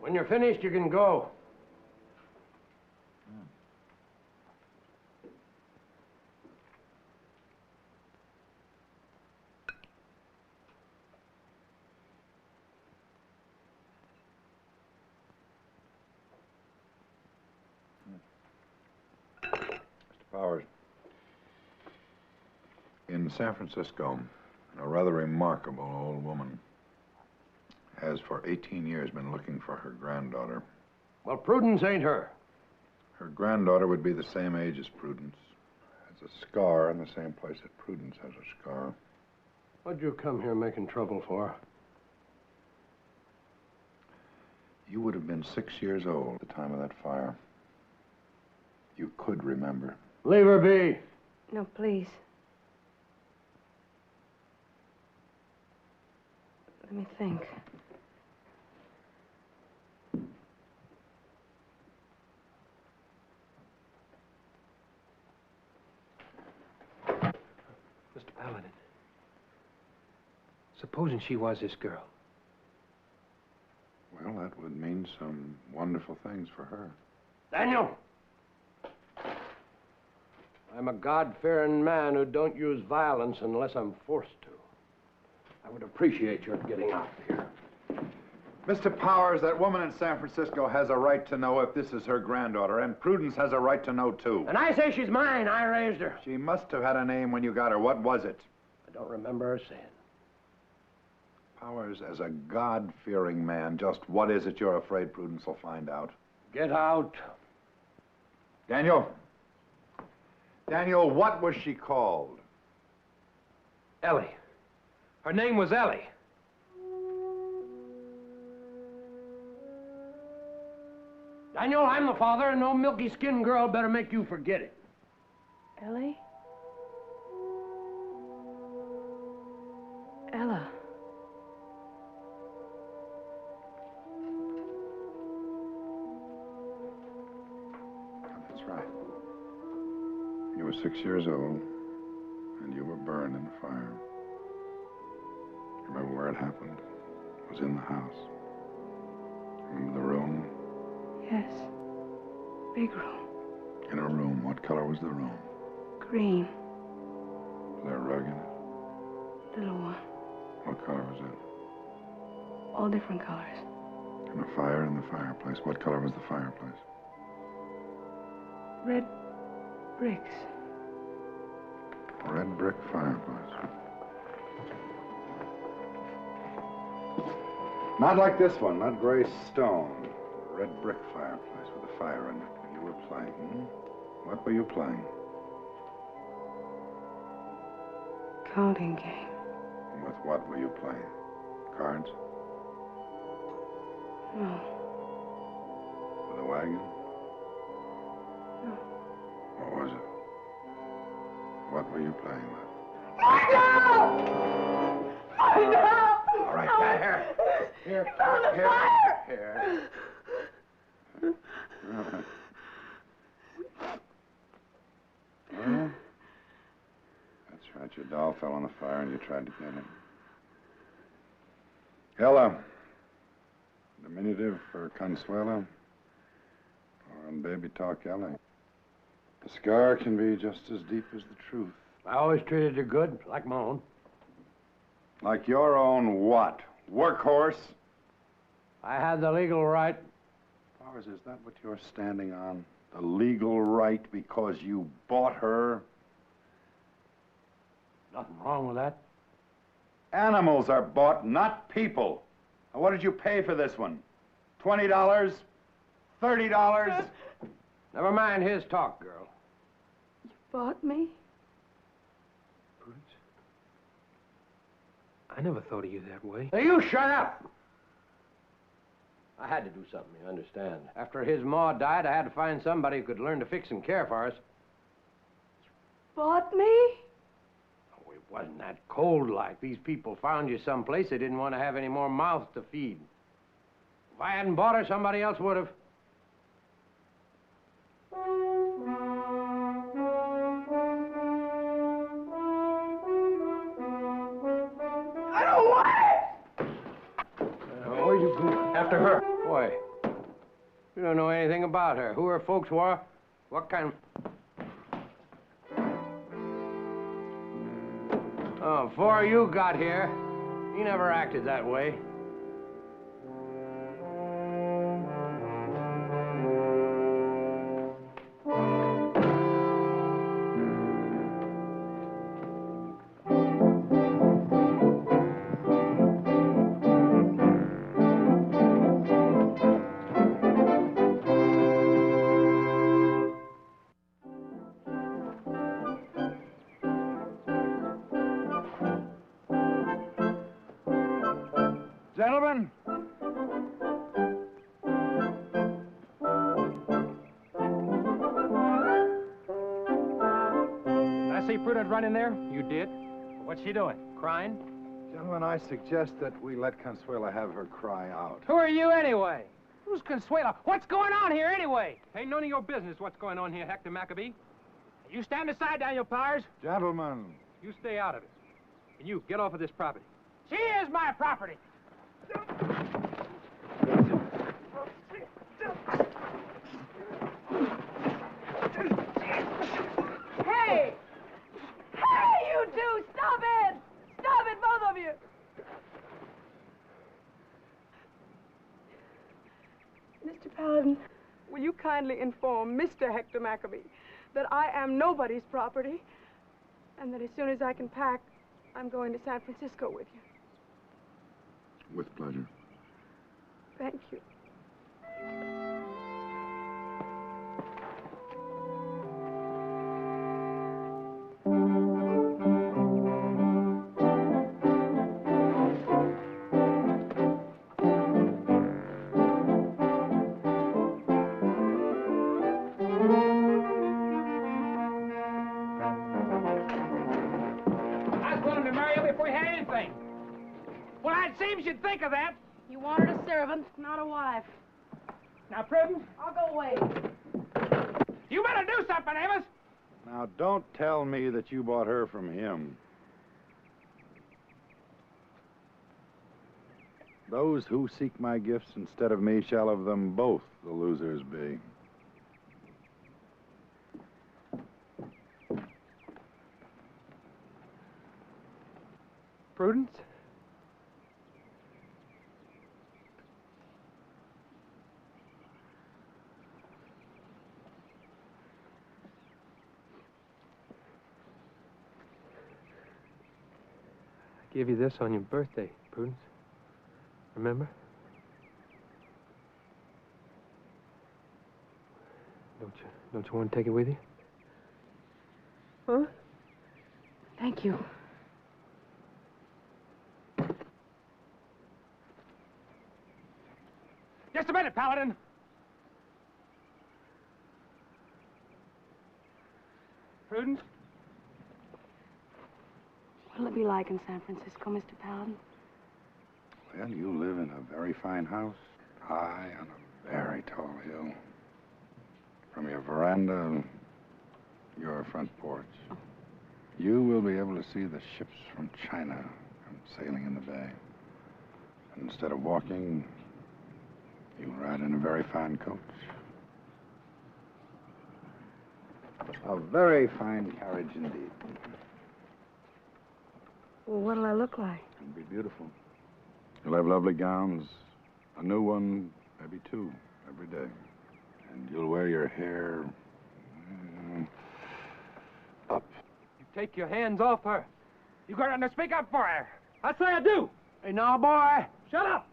When you're finished, you can go. Powers. In San Francisco, a rather remarkable old woman has for 18 years been looking for her granddaughter. Well, Prudence ain't her. Her granddaughter would be the same age as Prudence. Has a scar in the same place that Prudence has a scar. What'd you come here making trouble for? You would have been 6 years old at the time of that fire. You could remember. Leave her be. No, please. Let me think. Mr. Paladin, supposing she was this girl. Well, that would mean some wonderful things for her. Daniel! I'm a God-fearing man who don't use violence unless I'm forced to. I would appreciate your getting out of here. Mr. Powers, that woman in San Francisco has a right to know if this is her granddaughter, and Prudence has a right to know, too. And I say she's mine. I raised her. She must have had a name when you got her. What was it? I don't remember her saying. Powers, as a God-fearing man, just what is it you're afraid Prudence will find out? Get out. Daniel? Daniel, what was she called? Ellie. Her name was Ellie. Daniel, I'm the father, and no milky-skinned girl better make you forget it. Ellie? Ella. That's right. You were 6 years old, and you were burned in the fire. Remember where it happened? It was in the house. Remember the room? Yes. Yes. Big room. In a room. What color was the room? Green. Was there a rug in it? Little one. What color was it? All different colors. And a fire in the fireplace. What color was the fireplace? Red bricks. Red brick fireplace. Not like this one, not gray stone. Red brick fireplace with a fire in it. You were playing, What were you playing? Counting game. With what were you playing? Cards? No. With a wagon? No. What was it? What were you playing with? All right, here. Here. Well, that's right. Your doll fell on the fire and you tried to get it. Ella. Diminutive for Consuelo. Or in baby talk, Ella. The scar can be just as deep as the truth. I always treated her good, like my own. Like your own what? Workhorse? I had the legal right. Powers, is that what you're standing on? The legal right because you bought her? Nothing wrong with that. Animals are bought, not people. Now, what did you pay for this one? $20? $30? Never mind his talk, girl. Bought me? Prudence? I never thought of you that way. Now, you shut up! I had to do something, you understand. After his ma died, I had to find somebody who could learn to fix and care for us. Bought me? Oh, it wasn't that cold like. These people found you someplace they didn't want to have any more mouths to feed. If I hadn't bought her, somebody else would have. I don't want it! Where you go? After her. Boy, you don't know anything about her. Who her folks were, what kind of... Oh, before you got here, he never acted that way. Gentlemen. Did I see Prudence run in there? You did? What's she doing? Crying? Gentlemen, I suggest that we let Consuela have her cry out. Who are you anyway? Who's Consuela? What's going on here anyway? Ain't none of your business what's going on here, Hector Maccabee. You stand aside, Daniel Powers. Gentlemen. You stay out of it. And you, get off of this property. She is my property. Hey! Hey, you two! Stop it! Stop it, both of you! Mr. Paladin, will you kindly inform Mr. Hector Maccabee that I am nobody's property, and that as soon as I can pack, I'm going to San Francisco with you. With pleasure. Thank you. I was willing to marry you before you had anything. Well, it seems you'd think of that. You wanted a servant, not a wife. Now, Prudence, I'll go away. you better do something, Amos. Now, don't tell me that you bought her from him. Those who seek my gifts instead of me shall of them both the losers be. Prudence? I gave you this on your birthday, Prudence. Remember? Don't you want to take it with you? Huh? Thank you. Just a minute, Paladin. Prudence? What'll it be like in San Francisco, Mr. Paladin? Well, you live in a very fine house, high on a very tall hill. From your veranda, your front porch, you will be able to see the ships from China sailing in the bay. And instead of walking, you'll ride in a very fine coach. A very fine carriage indeed. Well, what'll I look like? It'll be beautiful. You'll have lovely gowns, a new one, maybe two, every day. And you'll wear your hair up. You take your hands off her. You got to speak up for her. I say I do. Hey, now, boy, shut up.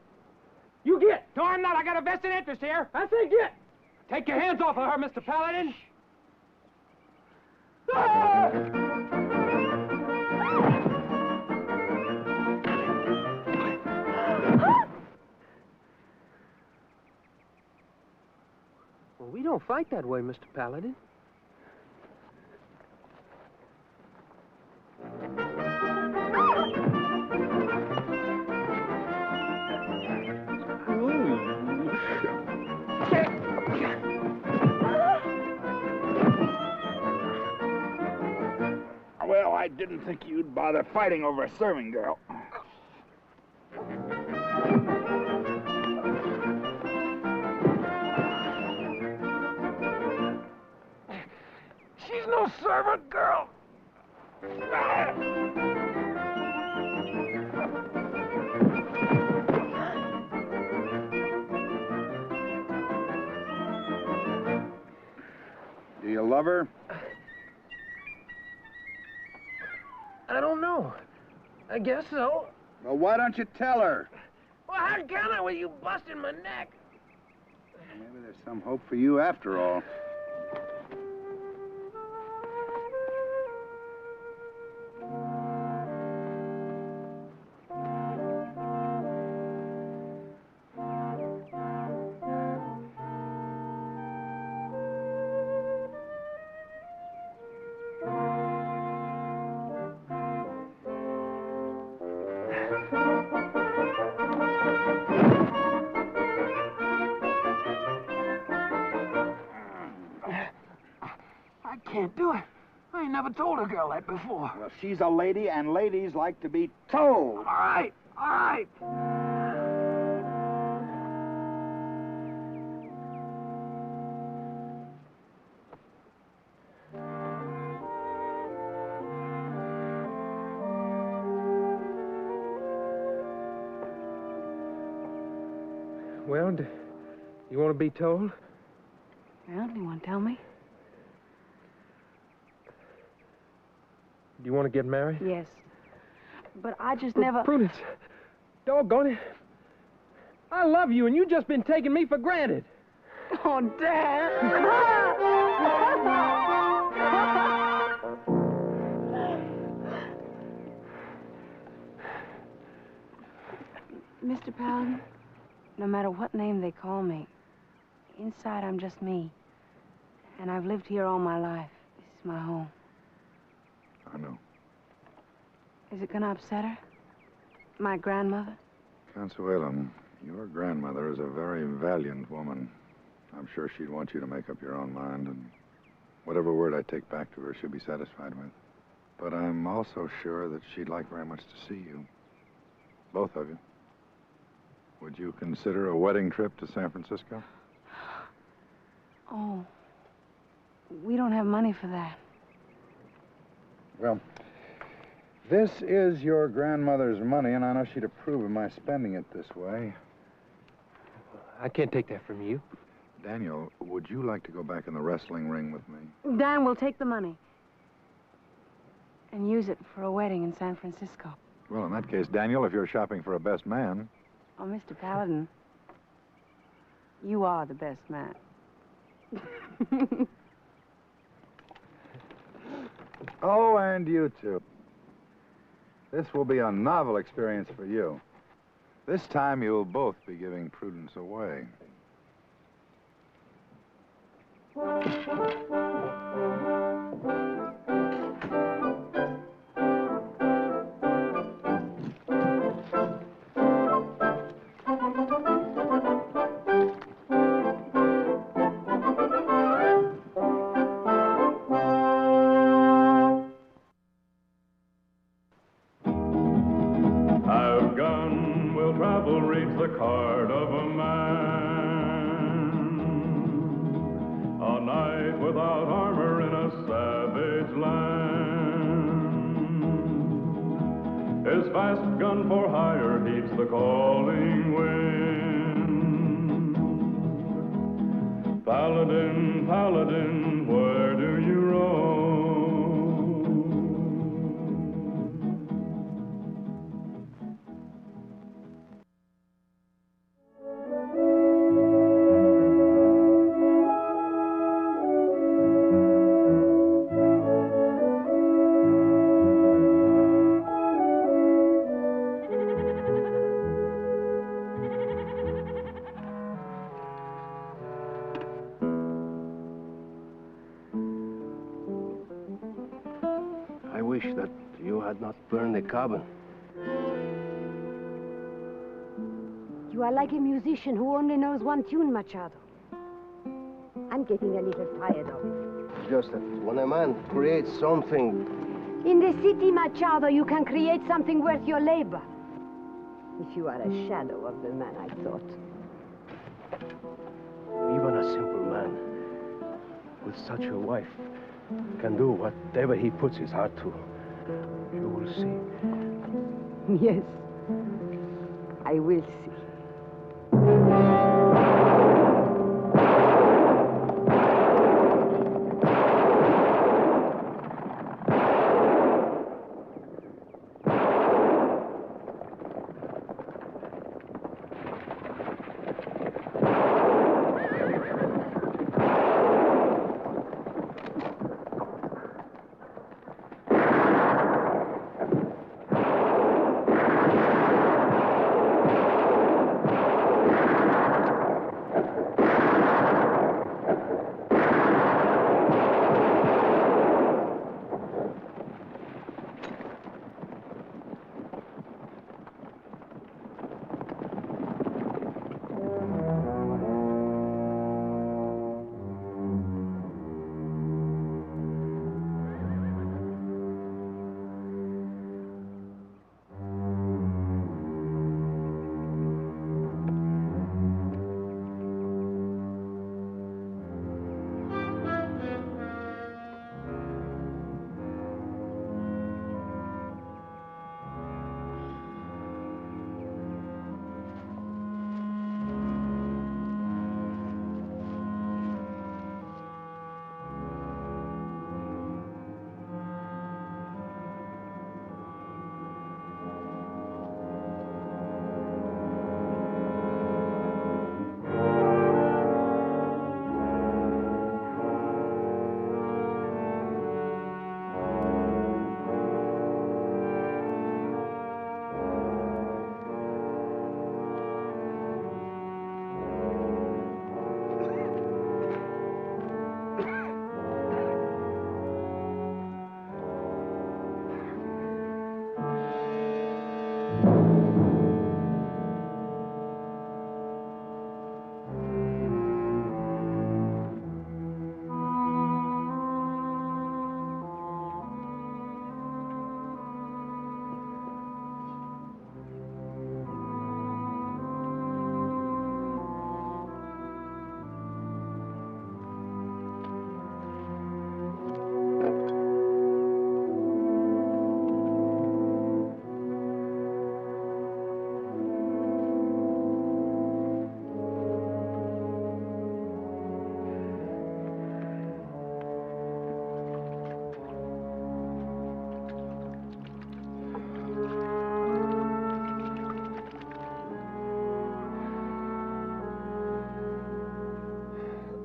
You get. No, I'm not. I got a vested interest here. I say get. Take your hands off of her, Mr. Paladin. Well, we don't fight that way, Mr. Paladin. Well, I didn't think you'd bother fighting over a serving girl. She's no servant girl. Do you love her? I don't know. I guess so. Well, why don't you tell her? Well, how can I with you busting my neck? Maybe there's some hope for you after all. I can't do it. I ain't never told a girl that before. Well, she's a lady, and ladies like to be told. All right, all right. Well, do you want to be told? Well, do you want to tell me? Do you want to get married? Yes. But I just never... Prudence, doggone it. I love you, and you just been taking me for granted. Oh, Dad! Mr. Paladin, no matter what name they call me, inside I'm just me. And I've lived here all my life. This is my home. I know. Is it gonna upset her? My grandmother? Consuelo, your grandmother is a very valiant woman. I'm sure she'd want you to make up your own mind, and whatever word I take back to her, she'll be satisfied with. But I'm also sure that she'd like very much to see you. Both of you. Would you consider a wedding trip to San Francisco? Oh, we don't have money for that. Well, this is your grandmother's money, and I know she'd approve of my spending it this way. I can't take that from you. Daniel, would you like to go back in the wrestling ring with me? Dan will take the money and use it for a wedding in San Francisco. Well, in that case, Daniel, if you're shopping for a best man... Oh, Mr. Paladin, you are the best man. Oh, and you too. This will be a novel experience for you. This time you'll both be giving Prudence away. I've gone, will travel, reads the card of a man. A knight without armor in a savage land. His fast gun for hire heeds the calling wind. Paladin, Paladin, where do you roam? I wish that you had not burned the cabin. You are like a musician who only knows one tune, Machado. I'm getting a little tired of it. Just that when a man creates something, In the city, Machado, you can create something worth your labor. If you are a shadow of the man I thought. even a simple man with such a wife can do whatever he puts his heart to. You will see. Yes, I will see.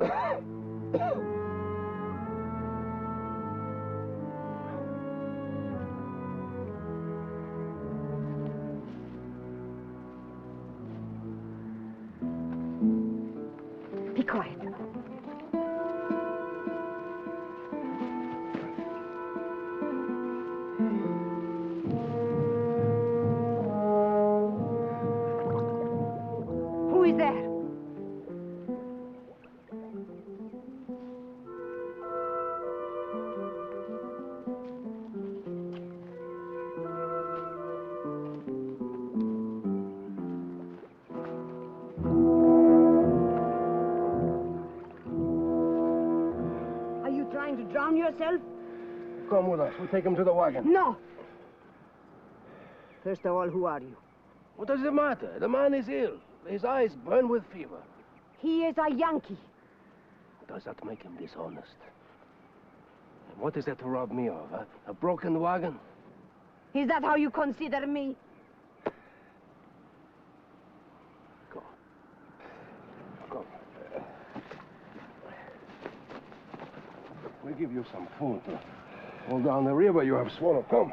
Be quiet. Who is there? Are you trying to drown yourself? Come with us. We'll take him to the wagon. No. First of all, who are you? What does it matter? The man is ill. His eyes burn with fever. He is a Yankee. Does that make him dishonest? And what is that to rob me of, huh? A broken wagon? Is that how you consider me? Go. Go. We'll give you some food. Hold down the river you have swallowed. Come.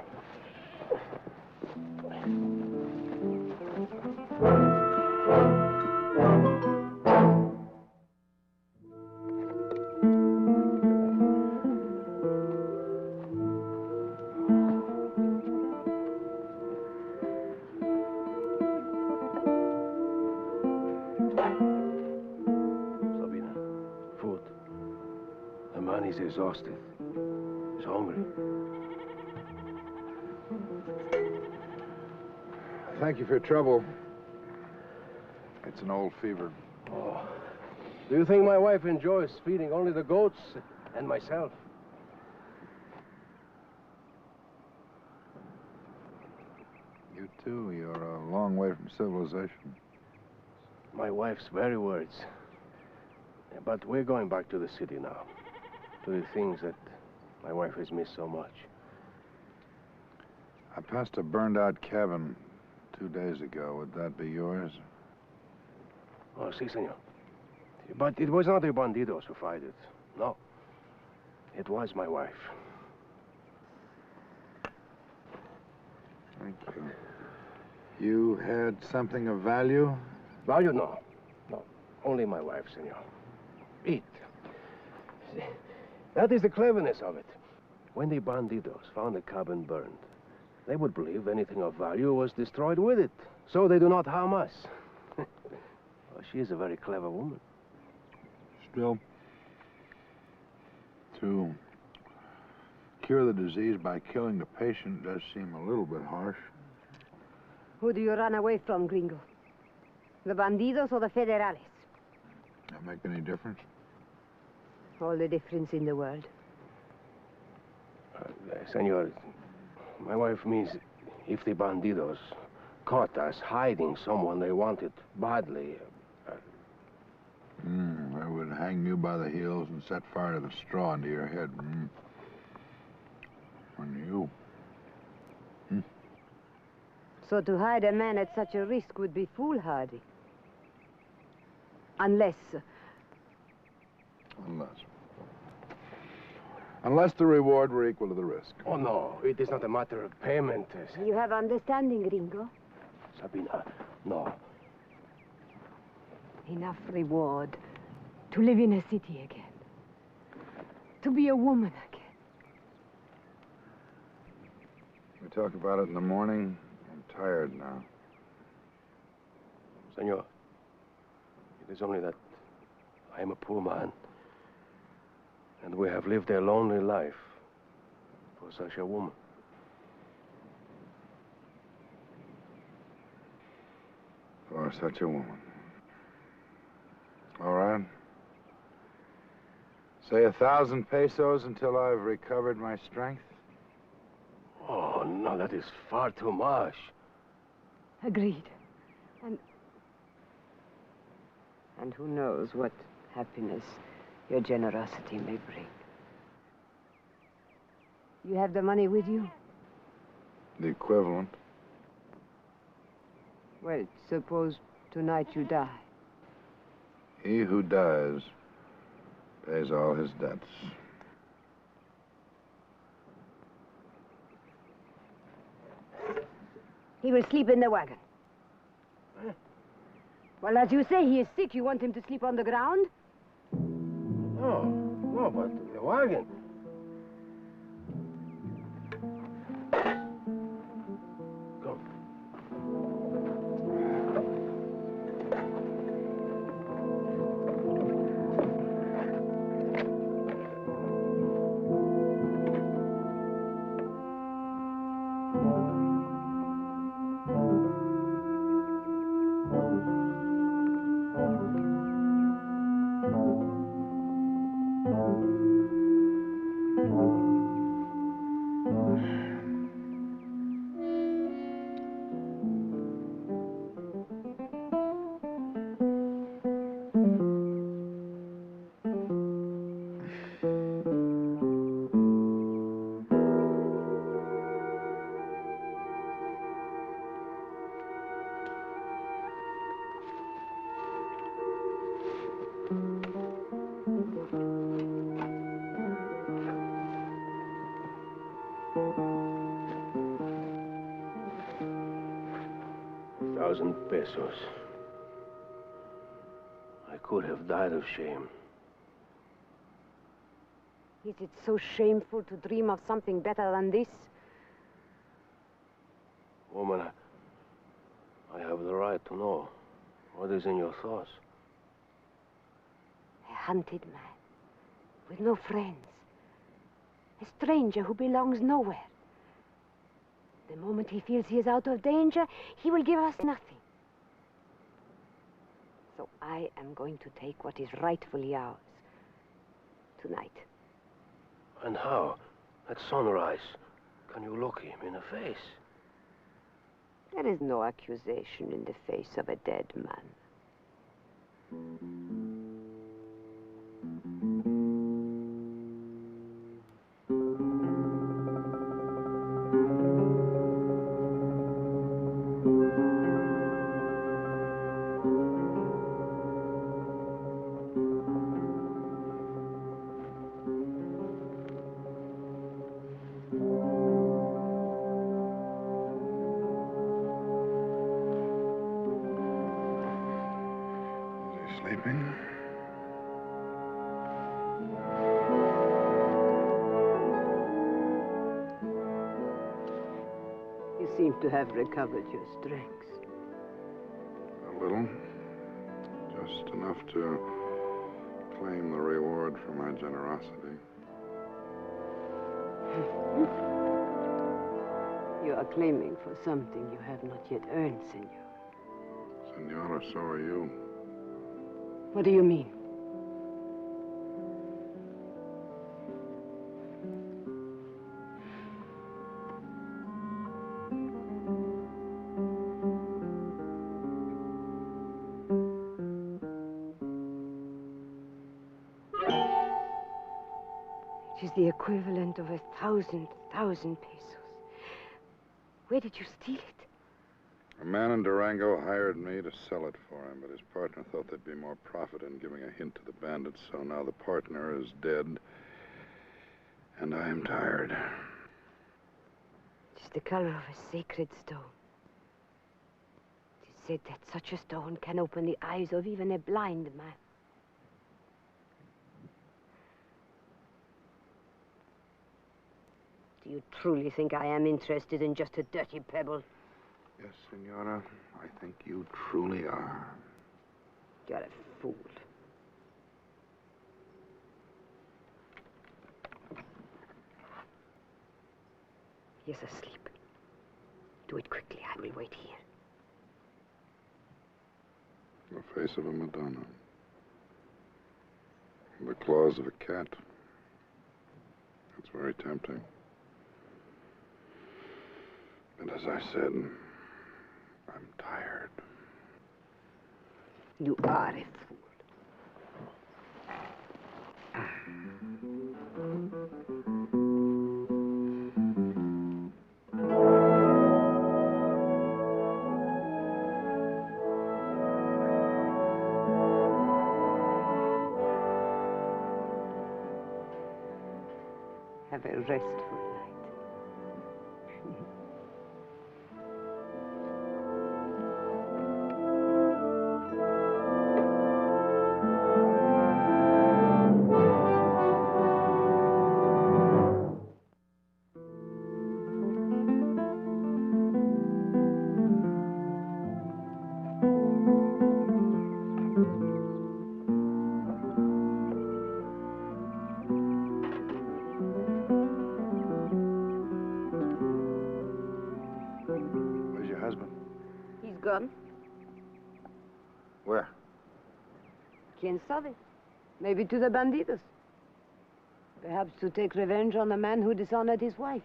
Sabina, food. The man is exhausted. He's hungry. Thank you for your trouble. It's an old fever. Oh. Do you think my wife enjoys feeding only the goats and myself? You too, you're a long way from civilization. My wife's very words. But we're going back to the city now. To the things that my wife has missed so much. I passed a burned-out cabin 2 days ago. Would that be yours? Oh, si, senor. But it was not the bandidos who fired it. No. It was my wife. Thank you. You had something of value? Value? No. No. Only my wife, senor. Eat. That is the cleverness of it. When the bandidos found the cabin burned, they would believe anything of value was destroyed with it, so they do not harm us. Well, she is a very clever woman. Still, to cure the disease by killing the patient does seem a little bit harsh. Who do you run away from, gringo? The bandidos or the federales? That make any difference? All the difference in the world. Senor, my wife means if the bandidos caught us hiding someone they wanted badly... They would hang you by the heels and set fire to the straw into your head. On you. So to hide a man at such a risk would be foolhardy. Unless the reward were equal to the risk. Oh, no. It is not a matter of payment. You have understanding, gringo. Sabina, no. Enough reward to live in a city again. To be a woman again. We talk about it in the morning. I'm tired now. Senor, it is only that I am a poor man. And we have lived a lonely life for such a woman. For such a woman. All right. Say 1,000 pesos until I've recovered my strength. Oh, no, that is far too much. Agreed. And who knows what happiness your generosity may bring. You have the money with you? The equivalent. Well, suppose tonight you die. He who dies Pays all his debts. He will sleep in the wagon. Well, as you say, he is sick. You want him to sleep on the ground? No, but the wagon. $1,000 pesos. I could have died of shame. Is it so shameful to dream of something better than this? Woman, I have the right to know what is in your thoughts. A hunted man, with no friends. A stranger who belongs nowhere. The moment he feels he is out of danger, he will give us nothing. So I am going to take what is rightfully ours. Tonight. And how? At sunrise, can you look him in the face? There is no accusation in the face of a dead man. Sleeping? You seem to have recovered your strength. A little. Just enough to claim the reward for my generosity. You are claiming for something you have not yet earned, senor. Senora, so are you. What do you mean? It is the equivalent of 1,000 pesos. Where did you steal it? A man in Durango hired me to sell it for him, but his partner thought there'd be more profit in giving a hint to the bandits, so now the partner is dead, and I am tired. It is the color of a sacred stone. It is said that such a stone can open the eyes of even a blind man. Do you truly think I am interested in just a dirty pebble? Yes, Senora, I think you truly are. You're a fool. He is asleep. Do it quickly. I will wait here. The face of a Madonna. The claws of a cat. It's very tempting. But as I said, I'm tired. You are a fool. Have a restful night. Where's your husband? He's gone. Where? Quien sabe? Maybe to the bandidos. Perhaps to take revenge on the man who dishonored his wife.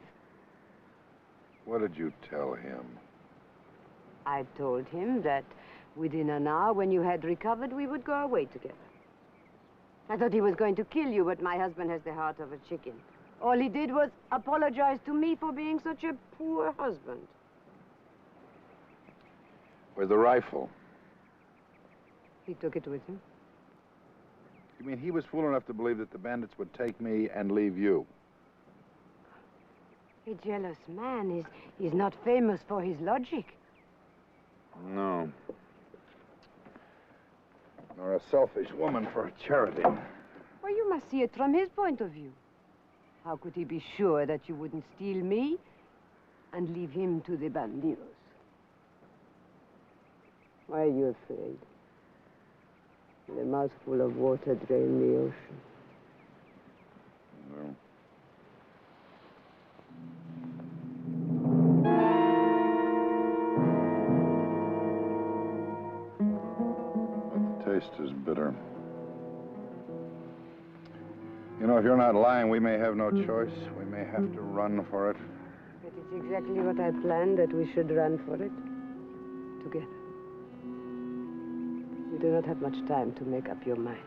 What did you tell him? I told him that within an hour, when you had recovered, we would go away together. I thought he was going to kill you, but my husband has the heart of a chicken. All he did was apologize to me for being such a poor husband. Where's the rifle? He took it with him. You mean he was fool enough to believe that the bandits would take me and leave you? A jealous man is not famous for his logic. No. Nor a selfish woman for a charity. Well, you must see it from his point of view. How could he be sure that you wouldn't steal me and leave him to the bandidos? Why are you afraid? Will a mouthful of water drain the ocean? No. But the taste is bitter. You know, if you're not lying, we may have no choice. We may have to run for it. But it's exactly what I planned, that we should run for it. Together. You do not have much time to make up your mind.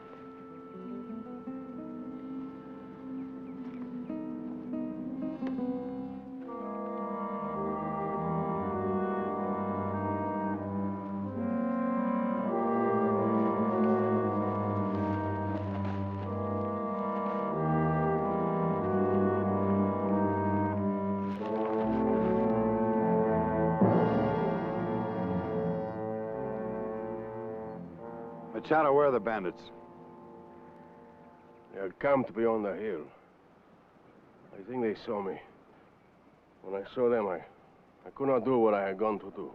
Machado, where are the bandits? They are camped beyond the hill. I think they saw me. When I saw them, I could not do what I had gone to do.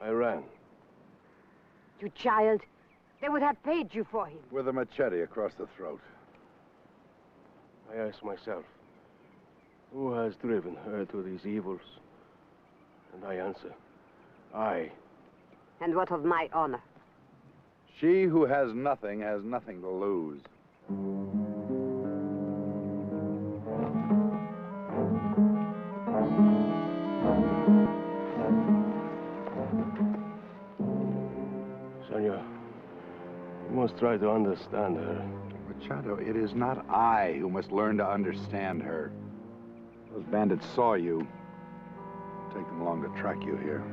I ran. You child. They would have paid you for him. With a machete across the throat. I asked myself, who has driven her to these evils? And I answer, I. And what of my honor? She who has nothing to lose. Senor, you must try to understand her. Machado, it is not I who must learn to understand her. Those bandits saw you. It'll take them long to track you here.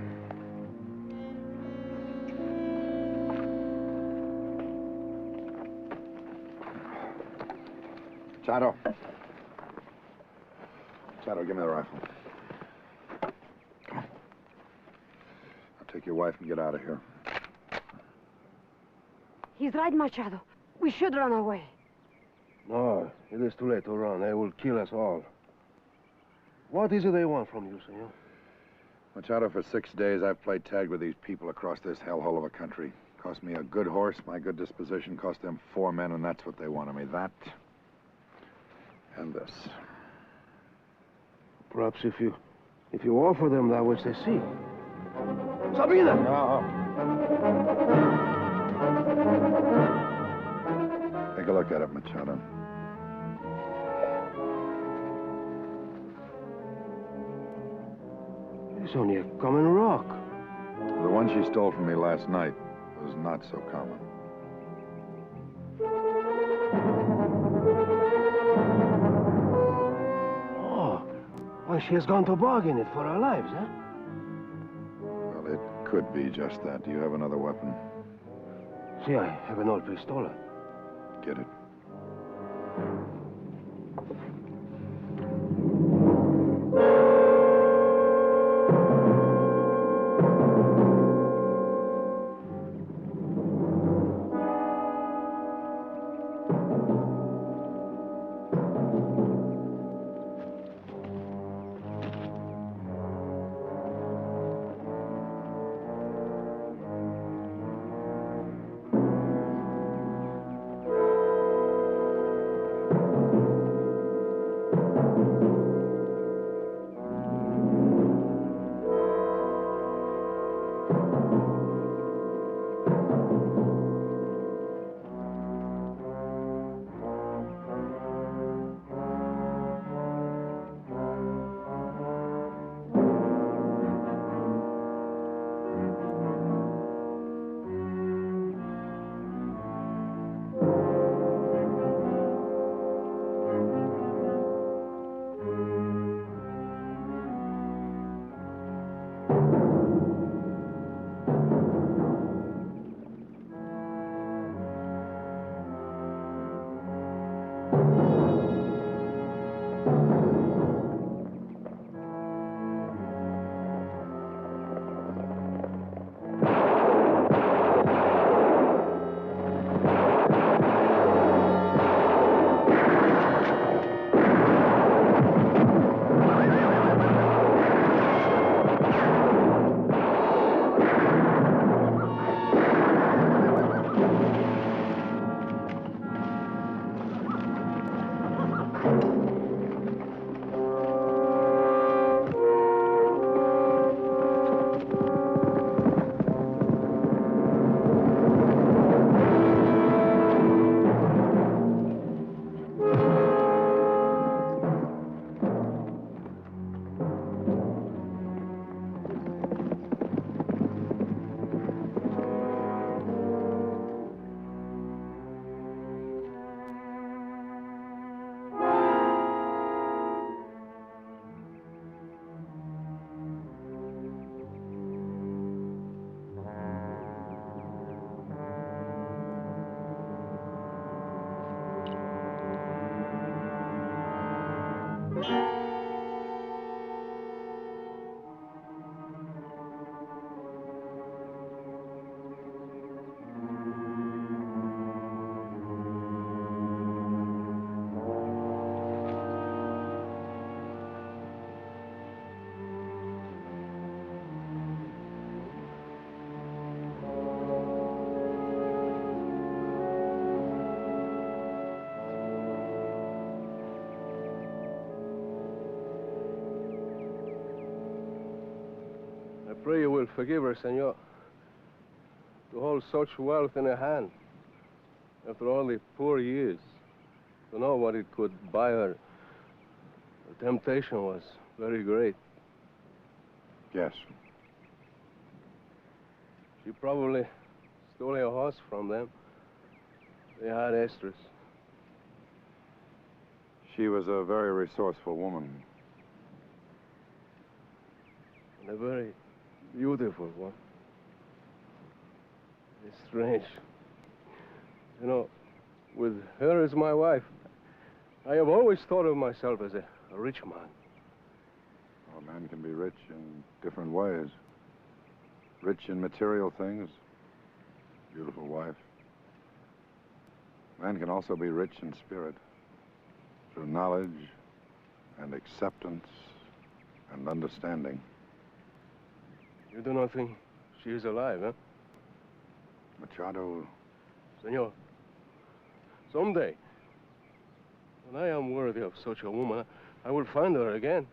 Machado. Machado, give me the rifle. Come on. I'll take your wife and get out of here. He's right, Machado. We should run away. No, it is too late to run. They will kill us all. What is it they want from you, senor? Machado, for 6 days, I've played tag with these people across this hellhole of a country. Cost me a good horse, my good disposition, cost them 4 men, and that's what they wanted me. That and this. Perhaps if you offer them that which they seek. Sabina! No. Take a look at it, Machado. It's only a common rock. The one she stole from me last night was not so common. Oh, well, she has gone to bargain it for our lives, huh? Well, it could be just that. Do you have another weapon? See, I have an old pistola. Get it. pray you will forgive her, senor. To hold such wealth in her hand, after all the poor years, to know what it could buy her, the temptation was very great. Yes. She probably stole a horse from them. They had estrus. She was a very resourceful woman. And a very beautiful one. It's strange. You know, with her as my wife, I have always thought of myself as a rich man. A man can be rich in different ways. Rich in material things, beautiful wife. Man can also be rich in spirit, through knowledge and acceptance and understanding. You do not think she is alive, huh? Machado. Senor, someday, when I am worthy of such a woman, I will find her again.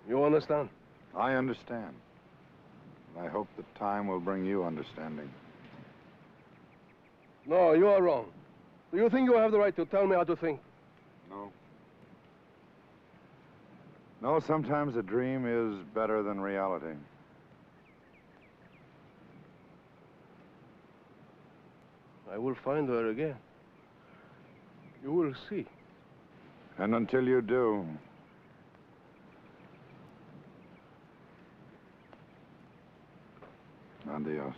You understand? I understand. And I hope that time will bring you understanding. No, you are wrong. Do you think you have the right to tell me how to think? No. No, sometimes a dream is better than reality. I will find her again. You will see. And until you do, adios.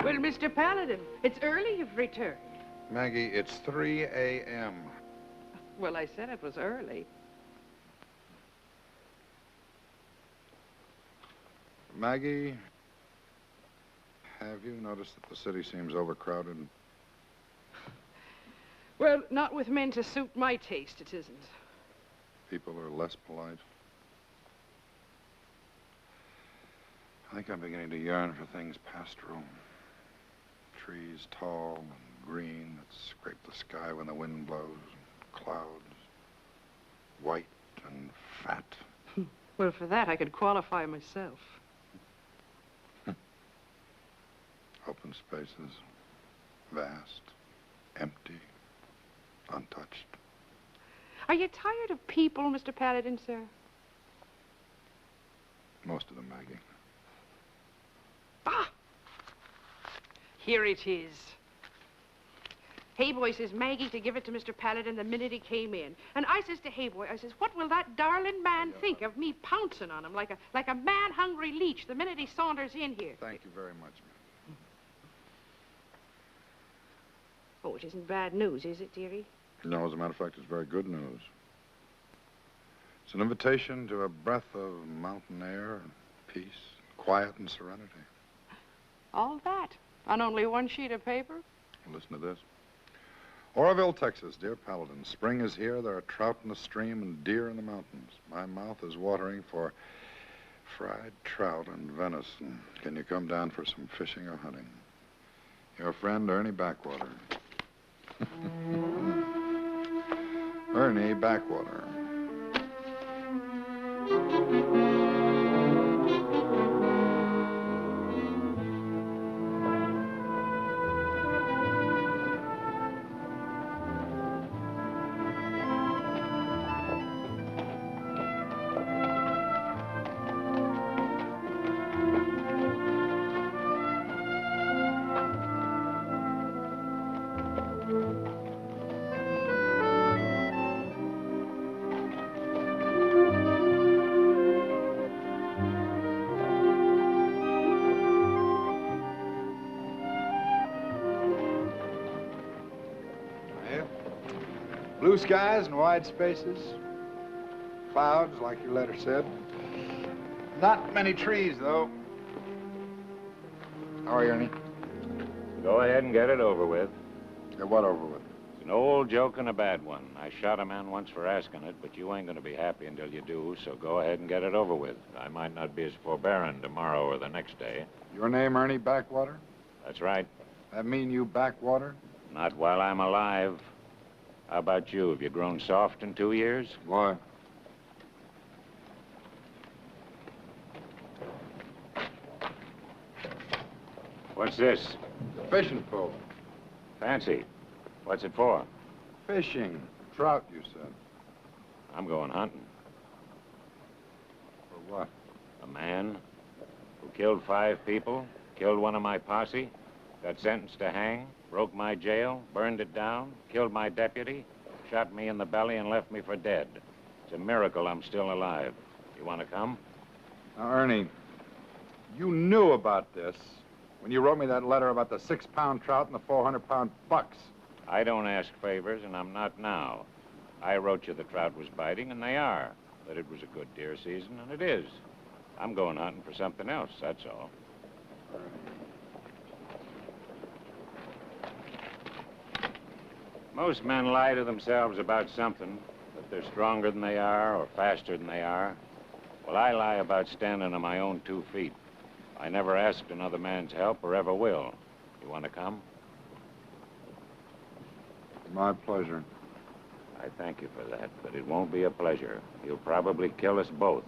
Well, Mr. Paladin, it's early you've returned. Maggie, it's 3 a.m. Well, I said it was early. Maggie, have you noticed that the city seems overcrowded? Well, not with men to suit my taste, it isn't. People are less polite. I think I'm beginning to yearn for things pastoral. Trees tall and green that scrape the sky when the wind blows. Clouds, white and fat. Well, for that, I could qualify myself. Open spaces, vast, empty, untouched. Are you tired of people, Mr. Paladin, sir? Most of them, Maggie. Ah! Here it is. Hayboy says Maggie to give it to Mr. Paladin the minute he came in. And I says to Hayboy, I says, what will that darling man think of me pouncing on him like a man-hungry leech the minute he saunters in here? Thank you very much, ma'am. Oh, it isn't bad news, is it, dearie? No, as a matter of fact, it's very good news. It's an invitation to a breath of mountain air, peace, quiet, and serenity. All that on only one sheet of paper? Listen to this. Oroville, Texas, dear Paladin. Spring is here. There are trout in the stream and deer in the mountains. My mouth is watering for fried trout and venison. Can you come down for some fishing or hunting? Your friend, Ernie Backwater. Ernie Backwater. Blue skies and wide spaces. Clouds, like your letter said. Not many trees, though. How are you, Ernie? Go ahead and get it over with. Get what over with? It's an old joke and a bad one. I shot a man once for asking it, but you ain't going to be happy until you do, so go ahead and get it over with. I might not be as forbearing tomorrow or the next day. Your name, Ernie Backwater? That's right. That mean you Backwater? Not while I'm alive. How about you? Have you grown soft in 2 years? Why? What's this? Fishing pole. Fancy. What's it for? Fishing. Trout, you said. I'm going hunting. For what? A man who killed 5 people, killed one of my posse, got sentenced to hang, broke my jail, burned it down, killed my deputy, shot me in the belly and left me for dead. It's a miracle I'm still alive. You want to come? Now, Ernie, you knew about this when you wrote me that letter about the 6-pound trout and the 400-pound bucks. I don't ask favors, and I'm not now. I wrote you the trout was biting, and they are. That it was a good deer season, and it is. I'm going hunting for something else, that's all. Most men lie to themselves about something, that they're stronger than they are or faster than they are. Well, I lie about standing on my own 2 feet. I never asked another man's help or ever will. You want to come? My pleasure. I thank you for that, but it won't be a pleasure. He'll probably kill us both.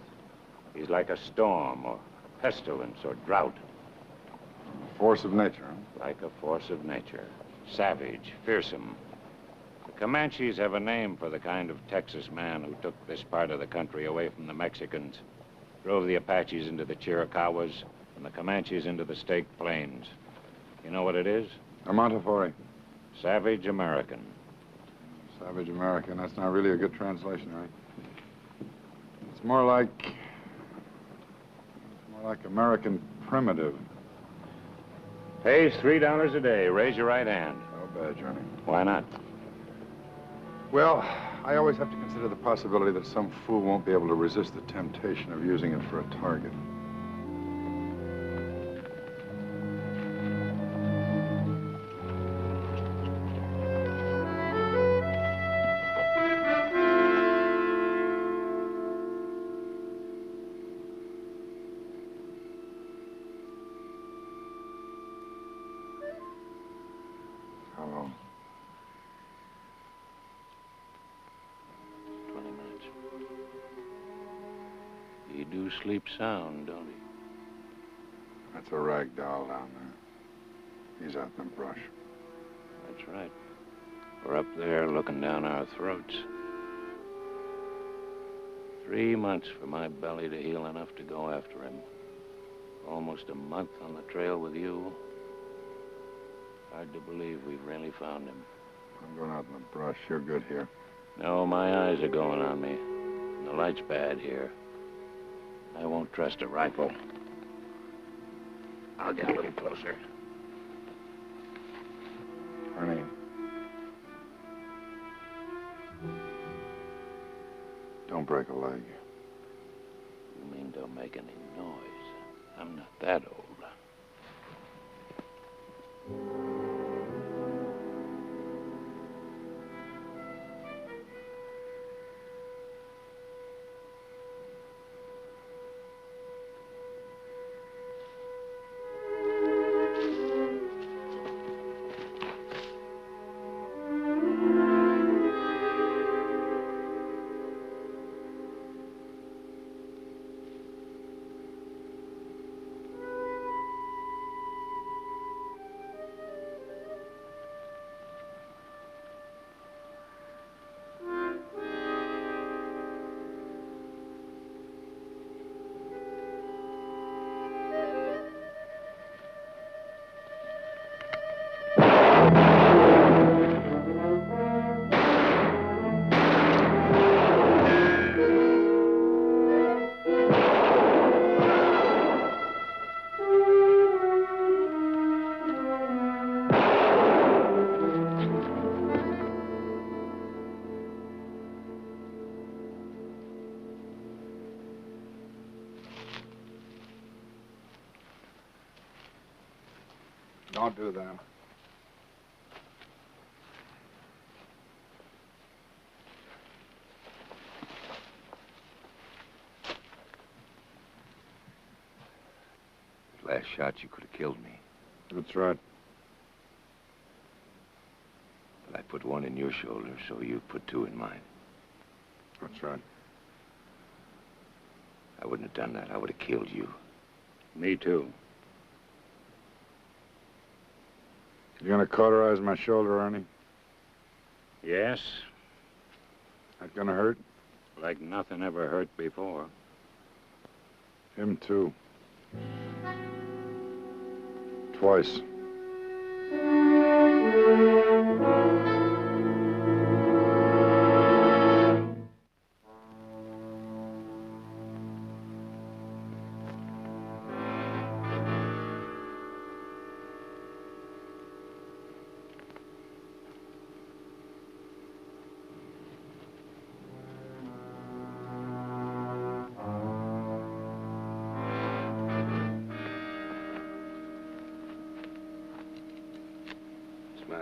He's like a storm or pestilence or drought. Force of nature, huh? Like a force of nature. Savage, fearsome. The Comanches have a name for the kind of Texas man who took this part of the country away from the Mexicans, drove the Apaches into the Chiricahuas, and the Comanches into the Staked Plains. You know what it is? A Montefori. Savage American. Savage American. That's not really a good translation, right? It's more like American primitive. Pays $3 a day. Raise your right hand. No bad, Johnny. Why not? Well, I always have to consider the possibility that some fool won't be able to resist the temptation of using it for a target. How long? 20 minutes. He do sleep sound, don't he? That's a rag doll down there. He's out in the brush. That's right. We're up there looking down our throats. 3 months for my belly to heal enough to go after him. Almost a month on the trail with you. Hard to believe we've really found him. I'm going out in the brush. You're good here. No, my eyes are going on me. The light's bad here. I won't trust a rifle. I'll get a little closer. Ernie. Don't break a leg. You mean don't make any noise? I'm not that old. Don't do that. Last shot, you could have killed me. That's right. But I put one in your shoulder, so you put two in mine. That's right. I wouldn't have done that. I would have killed you. Me too. You gonna cauterize my shoulder, Ernie? Yes. That gonna hurt? Like nothing ever hurt before. Him too. Twice.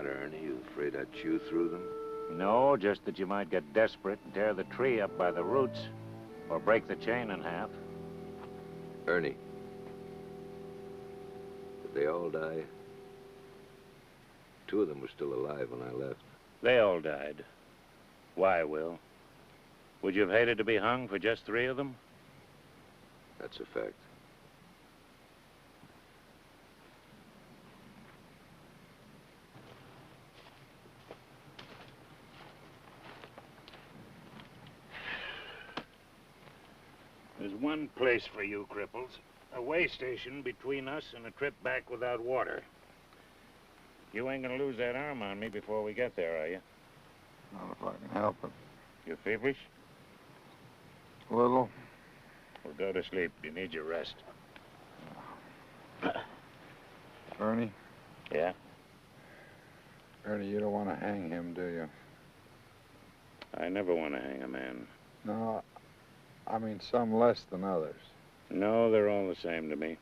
Ernie? You afraid I'd chew through them? No, just that you might get desperate and tear the tree up by the roots, or break the chain in half. Ernie, did they all die? Two of them were still alive when I left. They all died. Why, Will? Would you have hated to be hung for just three of them? That's a fact. There's one place for you cripples. A way station between us and a trip back without water. You ain't gonna lose that arm on me before we get there, are you? Not if I can help it. You feverish? A little. Well, go to sleep. You need your rest. Ernie? Yeah? Ernie, you don't want to hang him, do you? I never want to hang a man. No, I mean some less than others. No, they're all the same to me.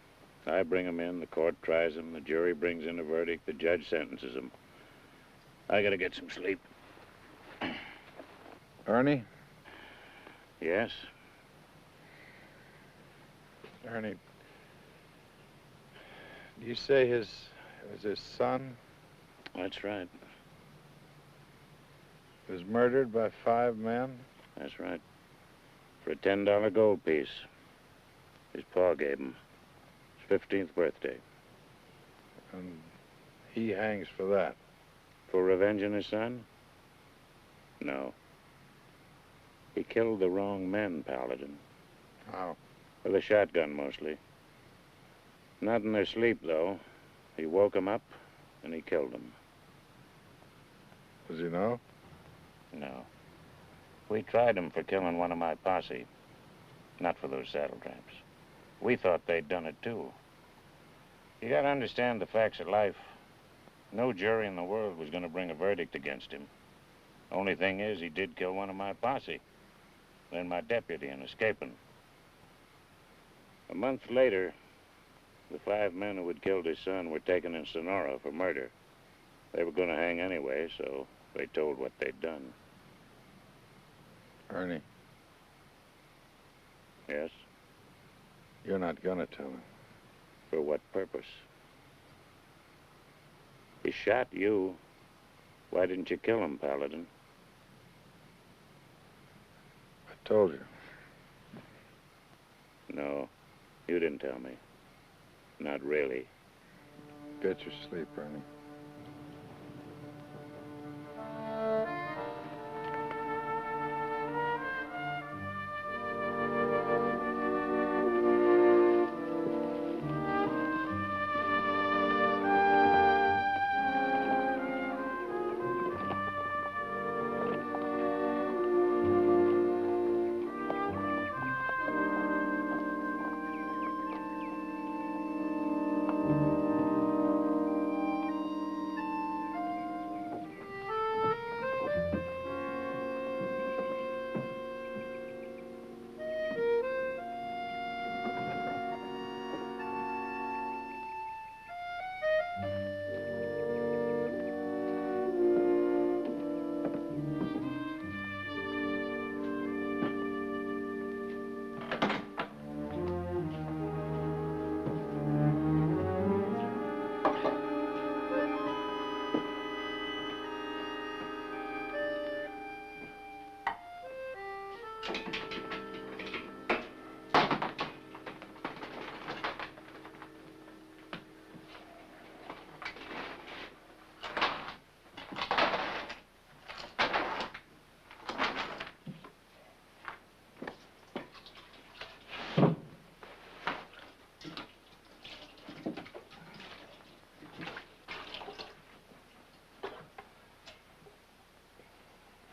I bring them in, the court tries them, the jury brings in a verdict, the judge sentences them. I gotta get some sleep. Ernie? Yes? Ernie, you say it was his son? That's right. He was murdered by 5 men? That's right. For a $10 gold piece. His pa gave him. His 15th birthday. And he hangs for that? For revenging his son? No. He killed the wrong men, Paladin. How? With a shotgun, mostly. Not in their sleep, though. He woke them up, and he killed them. Does he know? No. We tried him for killing one of my posse. Not for those saddle traps. We thought they'd done it too. You gotta understand the facts of life. No jury in the world was gonna bring a verdict against him. Only thing is, he did kill one of my posse. Then my deputy in escaping. A month later, the 5 men who had killed his son were taken in Sonora for murder. They were gonna hang anyway, so they told what they'd done. Ernie. Yes? You're not gonna tell him. For what purpose? He shot you. Why didn't you kill him, Paladin? I told you. No, you didn't tell me. Not really. Get your sleep, Ernie.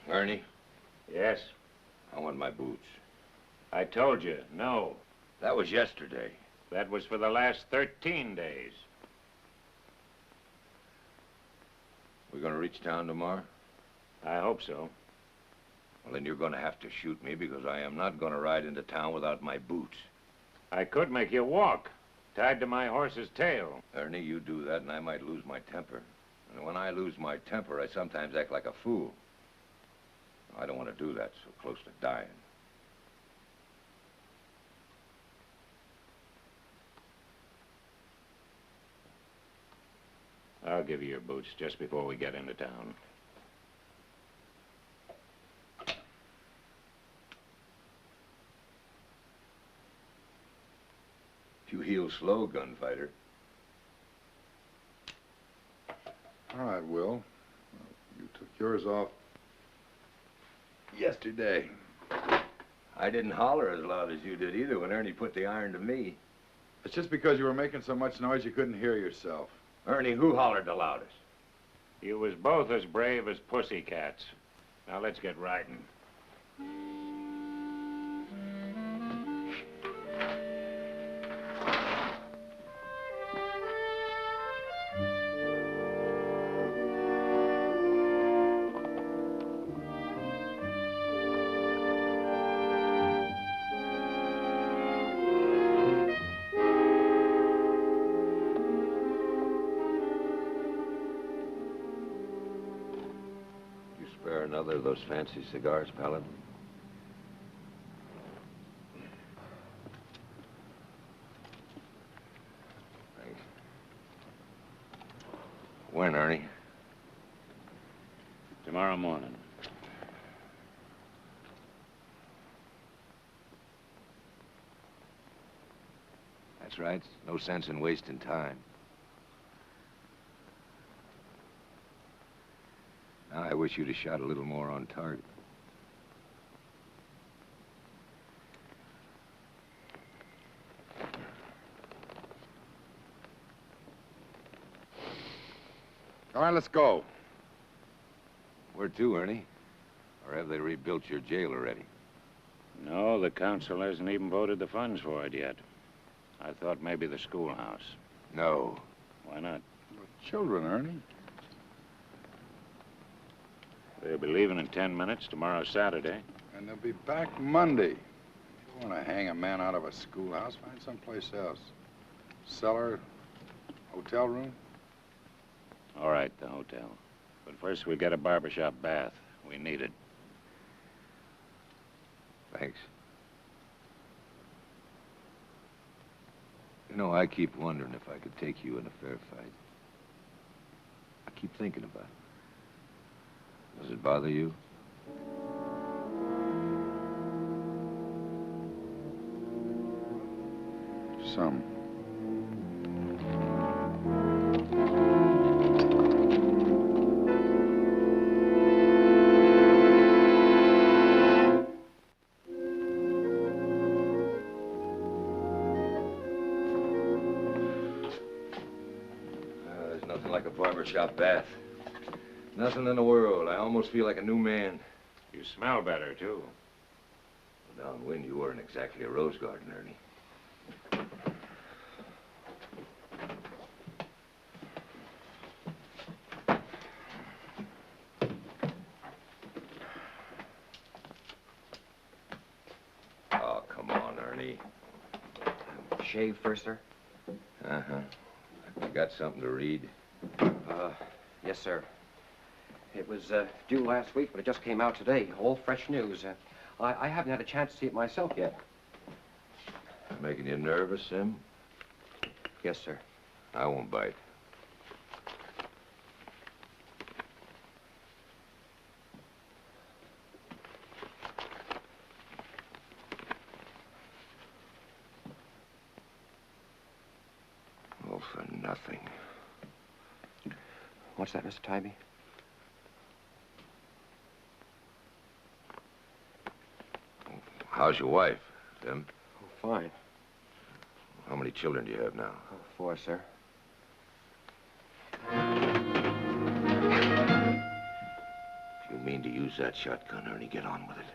Ernie? Yes? I want my boots. I told you, no. That was yesterday. That was for the last 13 days. We're gonna reach town tomorrow? I hope so. Well, then you're gonna have to shoot me because I am not gonna ride into town without my boots. I could make you walk, tied to my horse's tail. Ernie, you do that and I might lose my temper. And when I lose my temper, I sometimes act like a fool. I don't want to do that so close to dying. I'll give you your boots just before we get into town. You heal slow, gunfighter. All right, Will. You took yours off yesterday. I didn't holler as loud as you did either when Ernie put the iron to me. It's just because you were making so much noise you couldn't hear yourself. Ernie, who hollered the loudest? You was both as brave as pussycats. Now let's get riding. Another of those fancy cigars, Paladin? Thanks. When, Ernie? Tomorrow morning. That's right. No sense in wasting time. Now, I wish you'd have shot a little more on target. All right, let's go. Where to, Ernie? Or have they rebuilt your jail already? No, the council hasn't even voted the funds for it yet. I thought maybe the schoolhouse. No. Why not? Children, Ernie. They'll be leaving in 10 minutes. Tomorrow's Saturday. And they'll be back Monday. If you want to hang a man out of a schoolhouse, find someplace else. Cellar, hotel room? All right, the hotel. But first we get a barbershop bath. We need it. Thanks. You know, I keep wondering if I could take you in a fair fight. I keep thinking about it. Does it bother you? Some. There's nothing like a barbershop bath. Nothing in the world. I almost feel like a new man. You smell better, too. Downwind, you weren't exactly a rose garden, Ernie. Oh, come on, Ernie. Shave first, sir? Uh-huh. You got something to read? Yes, sir. It was due last week, but it just came out today. All fresh news. I haven't had a chance to see it myself yet. Making you nervous, Sim? Yes, sir. I won't bite. Oh, for nothing. What's that, Mr. Tybee? How's your wife, Sim? Oh, fine. How many children do you have now? Oh, 4, sir. If you mean to use that shotgun, Ernie, get on with it.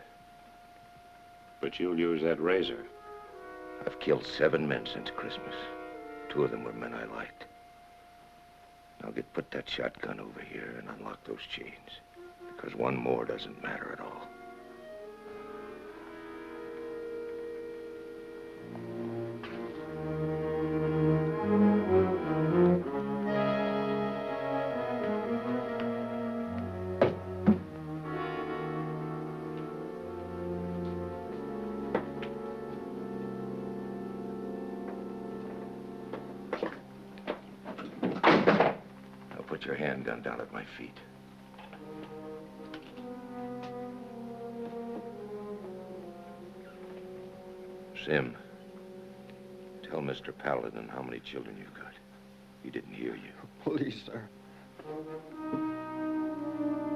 But you'll use that razor. I've killed 7 men since Christmas. 2 of them were men I liked. Now put that shotgun over here and unlock those chains. Because one more doesn't matter at all. Put your handgun down at my feet. Sim, tell Mr. Paladin how many children you've got. He didn't hear you. Please, sir.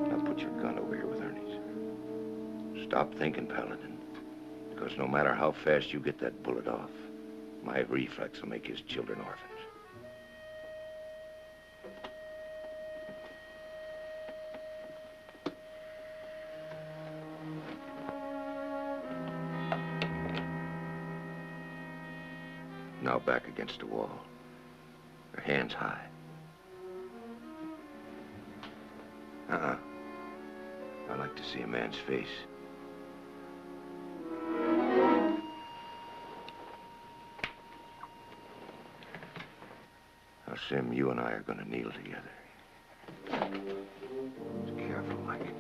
Now put your gun over here with Ernie's. Stop thinking, Paladin. Because no matter how fast you get that bullet off, my reflex will make his children orphans. Now back against the wall. Your hands high. I like to see a man's face. Now, Sim, you and I are gonna kneel together. Just careful, like.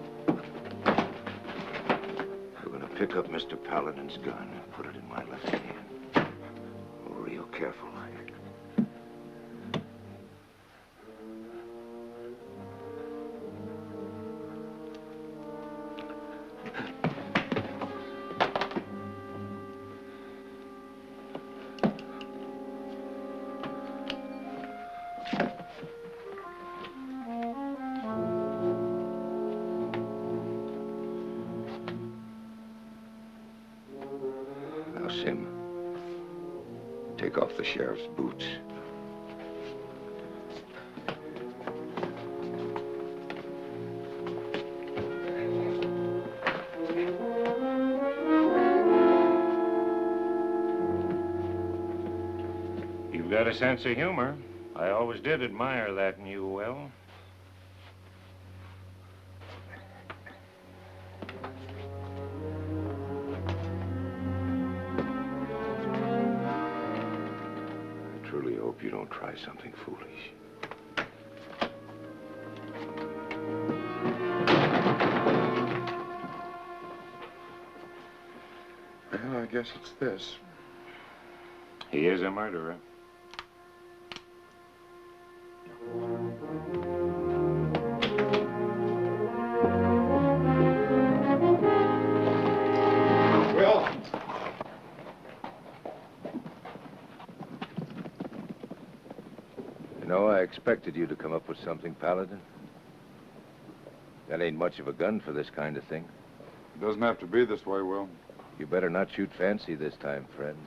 We're gonna pick up Mr. Paladin's gun and put it in my left hand. Real careful, like. Now, Sim. Take off the sheriff's boots. You've got a sense of humor. I always did admire that in you, Will. I truly hope you don't try something foolish. Well, I guess it's this. He is a murderer. Will! You know, I expected you to come up with something, Paladin. That ain't much of a gun for this kind of thing. It doesn't have to be this way, Will. You better not shoot fancy this time, friend.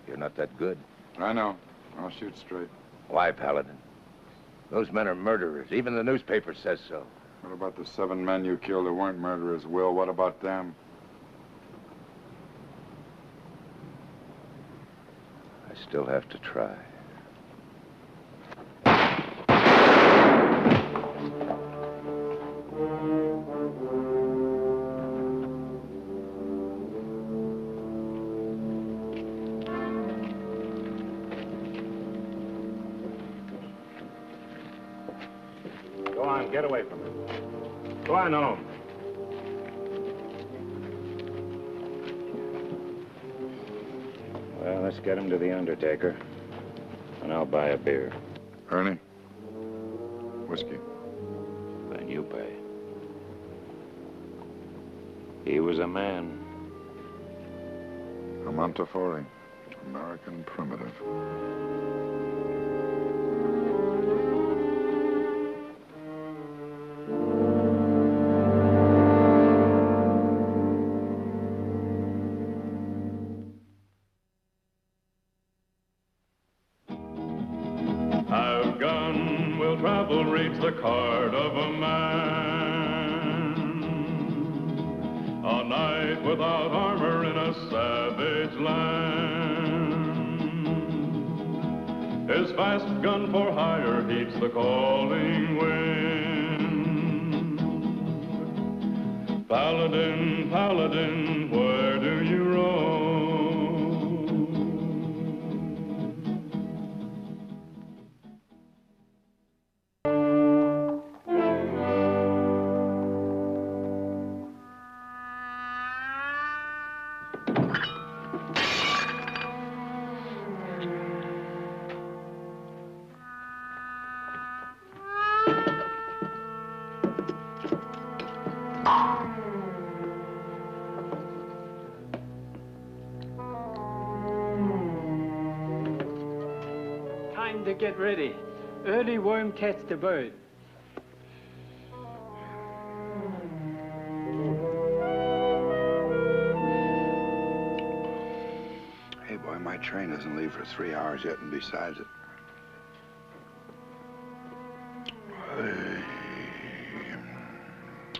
You're not that good. I know. I'll shoot straight. Why, Paladin? Those men are murderers. Even the newspaper says so. What about the 7 men you killed who weren't murderers, Will? What about them? I still have to try. Go on, get away from him. Go on home. Well, let's get him to the undertaker, and I'll buy a beer. Ernie? Whiskey. Then you pay. He was a man. A Montefiore. American primitive. I've gun will travel reach the card of a man. A knight without armor in a savage land. His fast gun for hire heeds the calling wind. Paladin, Paladin, where do you roam? Time to get ready. Early worm catch the bird. Hey, boy, my train doesn't leave for 3 hours yet, and besides it...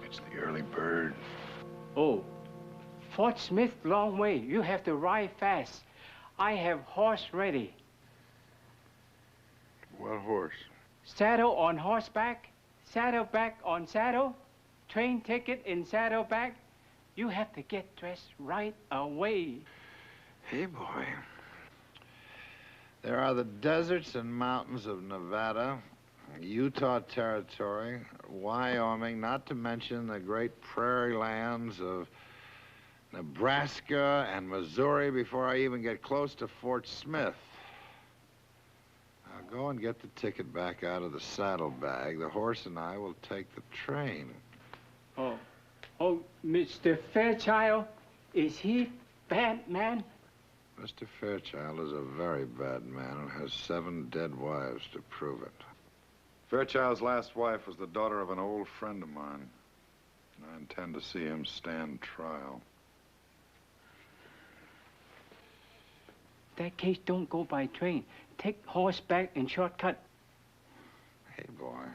It's the early bird. Oh, Fort Smith, long way. You have to ride fast. I have horse ready. What horse? Saddle on horseback, saddle back on saddle, train ticket in saddleback. You have to get dressed right away. Hey, boy. There are the deserts and mountains of Nevada, Utah Territory, Wyoming, not to mention the great prairie lands of Nebraska and Missouri before I even get close to Fort Smith. Now go and get the ticket back out of the saddlebag. The horse and I will take the train. Oh, Mr. Fairchild, is he bad man? Mr. Fairchild is a very bad man and has 7 dead wives to prove it. Fairchild's last wife was the daughter of an old friend of mine. And I intend to see him stand trial. That case don't go by train. Take horseback and shortcut. Hey, boy.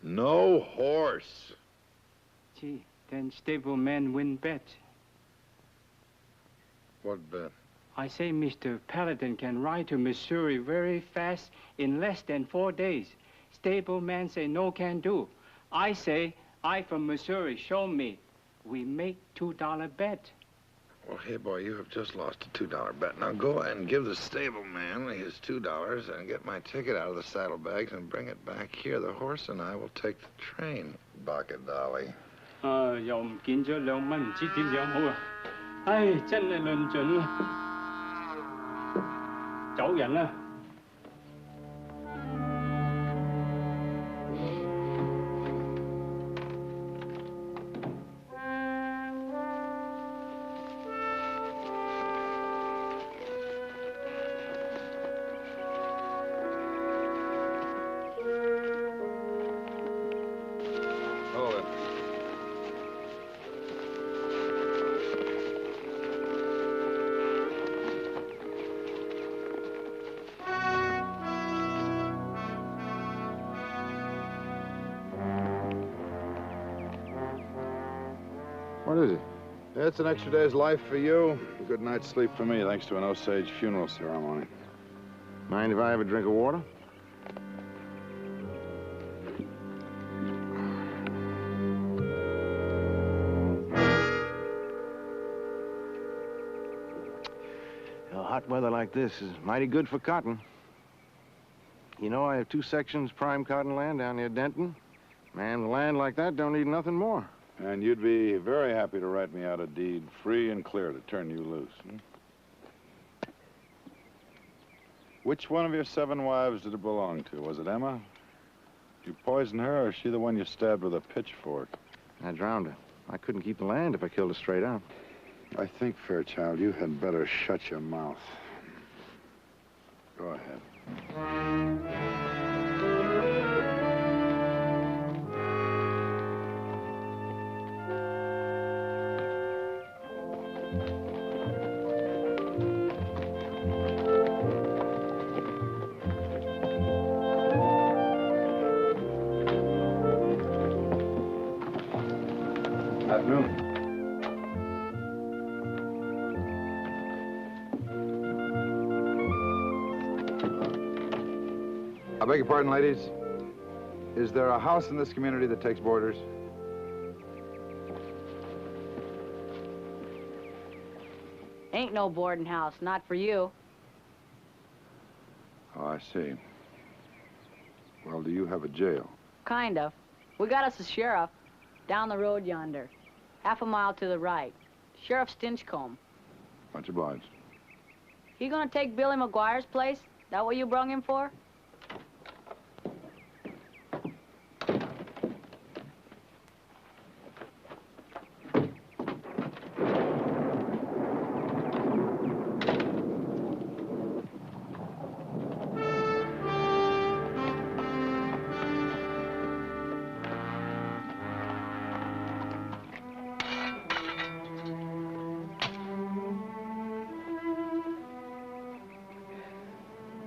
No horse. Gee, then stableman win bets. What bet? I say Mr. Paladin can ride to Missouri very fast in less than 4 days. Stable man say no can do. I say, I from Missouri, show me. We make $2 bet. Well, hey, boy, you have just lost a $2 bet. Now go and give the stable man his $2 and get my ticket out of the saddlebags and bring it back here. The horse and I will take the train. Bucket Dolly. 又唔見咗2蚊，唔知點樣好啊！唉，真係論盡啦，走人啦！ What is it? It's an extra day's life for you. A good night's sleep for me, thanks to an Osage funeral ceremony. Mind if I have a drink of water? Hot weather like this is mighty good for cotton. You know, I have 2 sections prime cotton land down near Denton. Man, the land like that don't need nothing more. And you'd be very happy to write me out a deed free and clear to turn you loose. Which one of your 7 wives did it belong to? Was it Emma? Did you poison her, or is she the one you stabbed with a pitchfork? I drowned her. I couldn't keep the land if I killed her straight out. I think, Fairchild, you had better shut your mouth. Go ahead. Afternoon. I beg your pardon, ladies. Is there a house in this community that takes boarders? Ain't no boarding house, not for you. Oh, I see. Well, do you have a jail? Kind of. We got us a sheriff down the road yonder, half a mile to the right. Sheriff Stinchcomb. Much obliged. He gonna take Billy McGuire's place? That what you brung him for?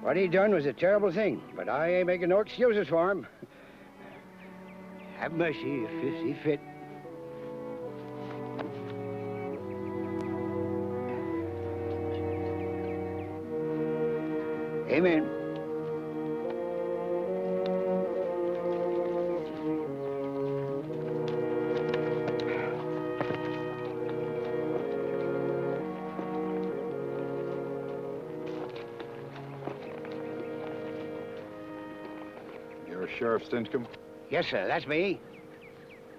What he done was a terrible thing, but I ain't making no excuses for him. Have mercy if you see fit. Amen. Sheriff Stinchcomb? Yes, sir, that's me.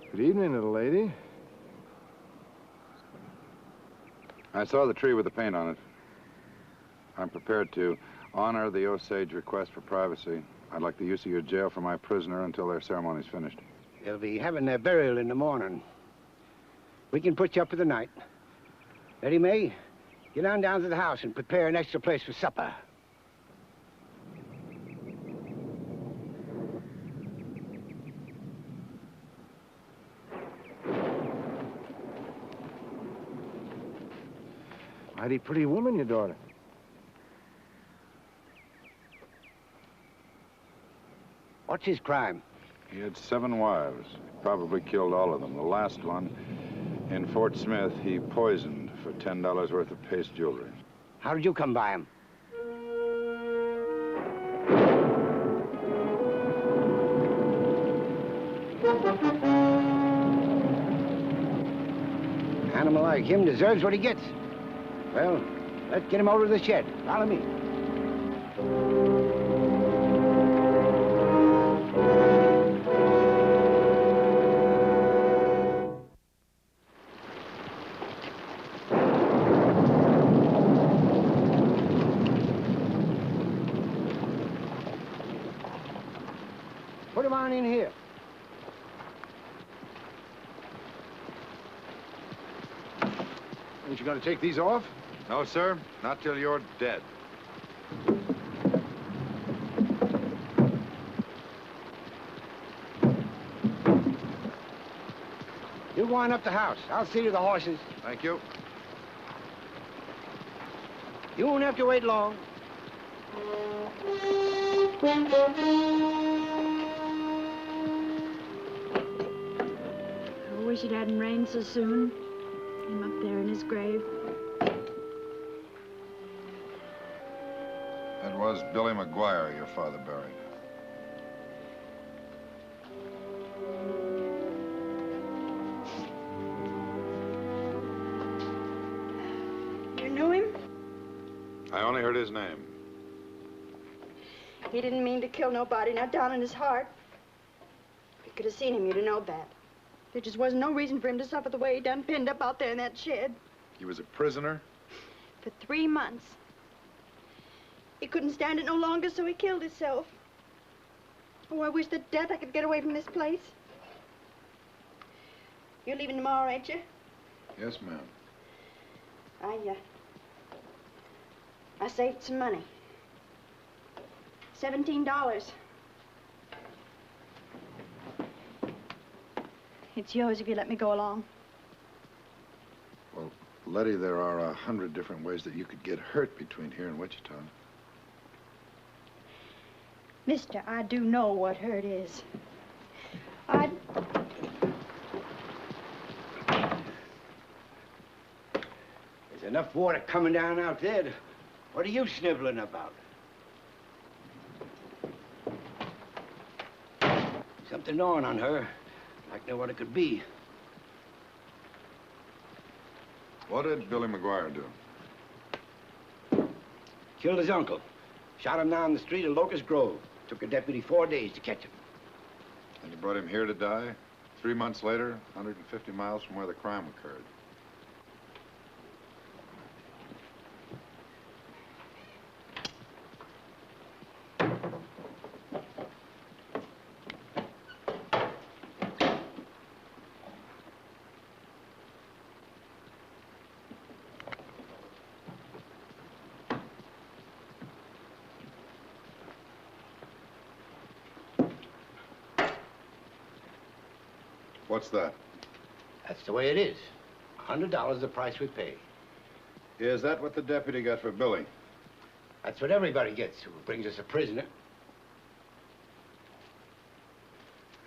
Good evening, little lady. I saw the tree with the paint on it. I'm prepared to honor the Osage request for privacy. I'd like the use of your jail for my prisoner until their ceremony's finished. They'll be having their burial in the morning. We can put you up for the night. Lady May, get on down to the house and prepare an extra place for supper. Mighty pretty woman, your daughter. What's his crime? He had 7 wives. Probably killed all of them. The last one, in Fort Smith, he poisoned for $10 worth of paste jewelry. How did you come by him? Animal like him deserves what he gets. Well, let's get him over to the shed. Follow me. Put him on in here. Ain't you going to take these off? No, sir. Not till you're dead. You go on up the house. I'll see to the horses. Thank you. You won't have to wait long. I wish it hadn't rained so soon. Him up there in his grave. That was Billy McGuire your father buried. You knew him? I only heard his name. He didn't mean to kill nobody, not down in his heart. If you could have seen him, you'd have known that. There just wasn't no reason for him to suffer the way he done, pinned up out there in that shed. He was a prisoner? For 3 months. He couldn't stand it no longer, so he killed himself. Oh, I wish to death I could get away from this place. You're leaving tomorrow, ain't you? Yes, ma'am. I saved some money. $17. It's yours if you let me go along. Well, Letty, there are 100 different ways that you could get hurt between here and Wichita. Mister, I do know what hurt is. There's enough water coming down out there. What are you sniveling about? Something gnawing on her. I'd like to know what it could be. What did Billy McGuire do? Killed his uncle. Shot him down the street of Locust Grove. Took a deputy 4 days to catch him. And you brought him here to die? 3 months later, 150 miles from where the crime occurred. What's that? That's the way it is. $100 the price we pay. Is that what the deputy got for Billy? That's what everybody gets who brings us a prisoner.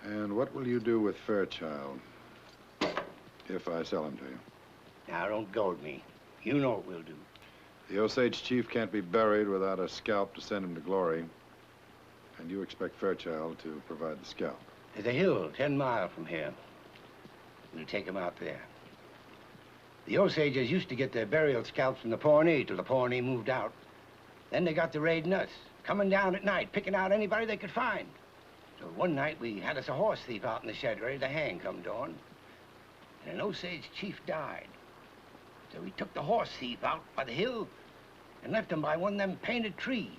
And what will you do with Fairchild if I sell him to you? Now, don't goad me. You know what we'll do. The Osage chief can't be buried without a scalp to send him to glory. And you expect Fairchild to provide the scalp. There's a hill 10 miles from here. We'll take him out there. The Osages used to get their burial scalps from the Pawnee till the Pawnee moved out. Then they got to raiding us, coming down at night, picking out anybody they could find. So one night we had us a horse thief out in the shed ready to hang come dawn. And an Osage chief died. So we took the horse thief out by the hill and left him by one of them painted trees.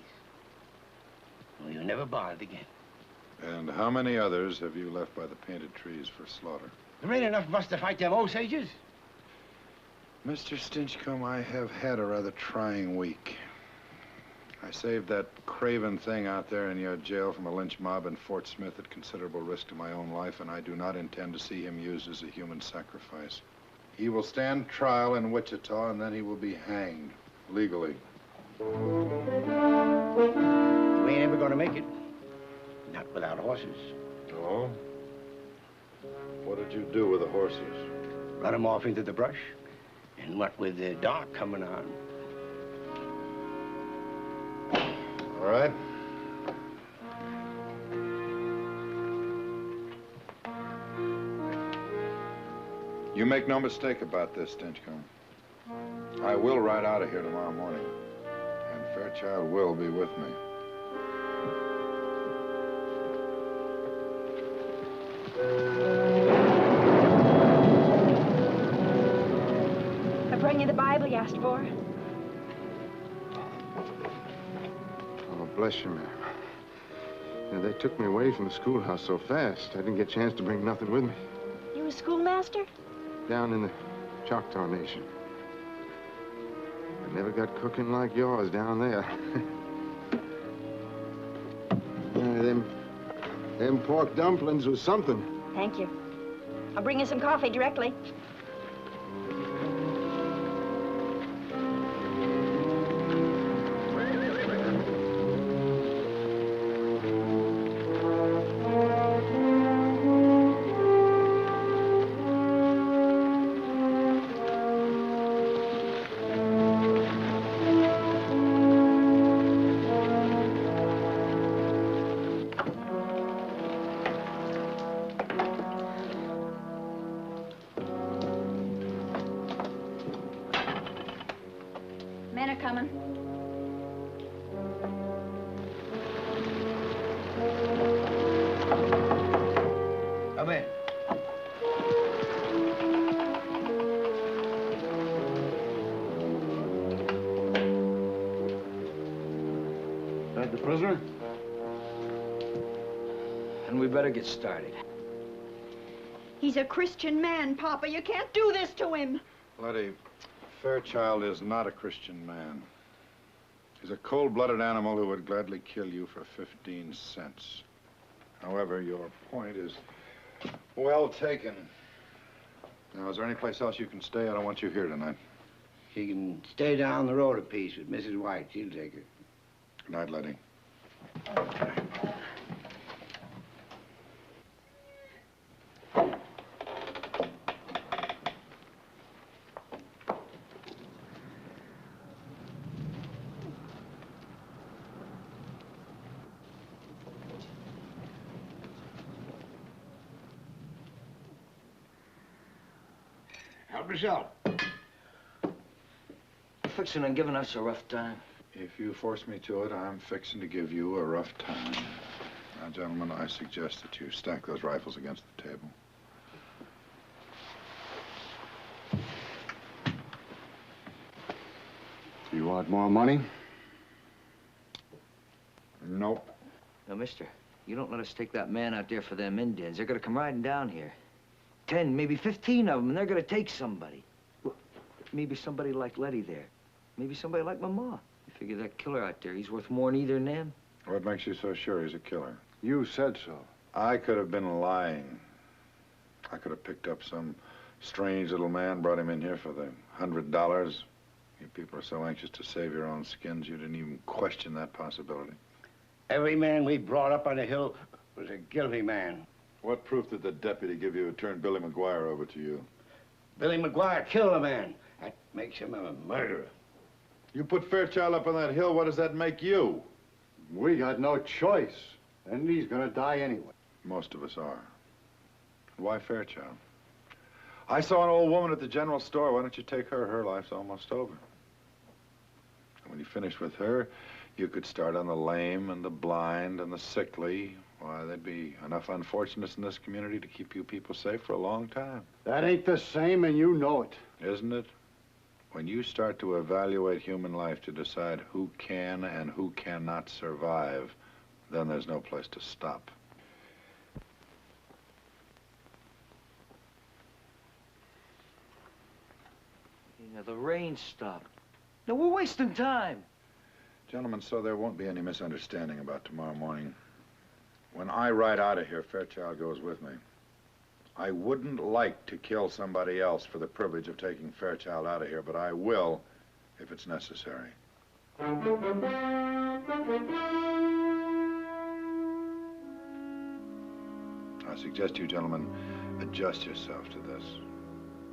We were never bothered again. And how many others have you left by the painted trees for slaughter? There ain't enough of us to fight them Osages. Mr. Stinchcomb, I have had a rather trying week. I saved that craven thing out there in your jail from a lynch mob in Fort Smith at considerable risk to my own life, and I do not intend to see him used as a human sacrifice. He will stand trial in Wichita, and then he will be hanged, legally. We ain't ever gonna make it. Not without horses. Oh? What did you do with the horses? Run them off into the brush. And what with the dark coming on, All right. You make no mistake about this, Stinchcomb. I will ride out of here tomorrow morning, and Fairchild will be with me. I bring you the Bible you asked for. Oh, bless you, ma'am. You know, they took me away from the schoolhouse so fast, I didn't get a chance to bring nothing with me. You a schoolmaster? Down in the Choctaw Nation. I never got cooking like yours down there. Them pork dumplings was something. Thank you. I'll bring you some coffee directly. Men are coming. Come in. That the prisoner? And we better get started. He's a Christian man, Papa. You can't do this to him. Letty, Fairchild is not a Christian man. He's a cold-blooded animal who would gladly kill you for 15 cents. However, your point is well taken. Now, is there any place else you can stay? I don't want you here tonight. She can stay down the road a piece with Mrs. White. She'll take her. Good night, Letty. Help yourself. Fixing and giving us a rough time. If you force me to it, I'm fixing to give you a rough time. Now, gentlemen, I suggest that you stack those rifles against the table. You want more money? Nope. Now, mister, you don't let us take that man out there for them Indians. They're gonna come riding down here. 10, maybe 15 of them, and they're gonna take somebody. Well, maybe somebody like Letty there. Maybe somebody like Mama. You figure that killer out there, he's worth more than either of them? What makes you so sure he's a killer? You said so. I could have been lying. I could have picked up some strange little man, brought him in here for the $100. You people are so anxious to save your own skins, you didn't even question that possibility. Every man we brought up on the hill was a guilty man. What proof did the deputy give you who turned Billy McGuire over to you? Billy McGuire killed a man. That makes him a murderer. You put Fairchild up on that hill, what does that make you? We got no choice. And he's gonna die anyway. Most of us are. Why Fairchild? I saw an old woman at the general store. Why don't you take her? Her life's almost over. And when you finish with her, you could start on the lame and the blind and the sickly. Why, there'd be enough unfortunates in this community to keep you people safe for a long time. That ain't the same, and you know it. Isn't it? When you start to evaluate human life to decide who can and who cannot survive, then there's no place to stop. You know, the rain stopped. No, we're wasting time. Gentlemen, so there won't be any misunderstanding about tomorrow morning. When I ride out of here, Fairchild goes with me. I wouldn't like to kill somebody else for the privilege of taking Fairchild out of here, but I will if it's necessary. I suggest you gentlemen adjust yourselves to this.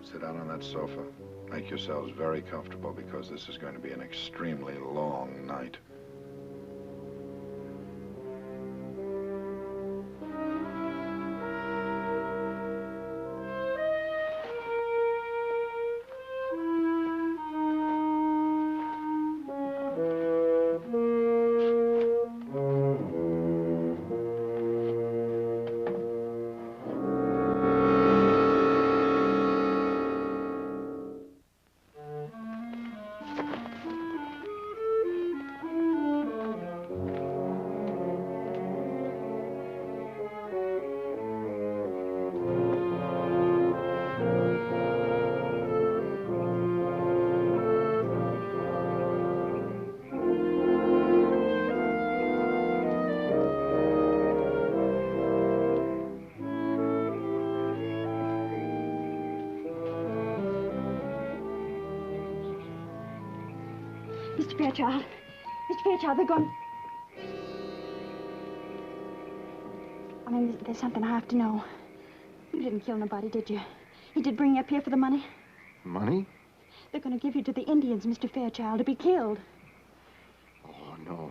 Sit down on that sofa. Make yourselves very comfortable because this is going to be an extremely long night. Mr. Fairchild. Mr. Fairchild, they're going... I mean, there's something I have to know. You didn't kill nobody, did you? You did bring you up here for the money? Money? They're going to give you to the Indians, Mr. Fairchild, to be killed. Oh, no.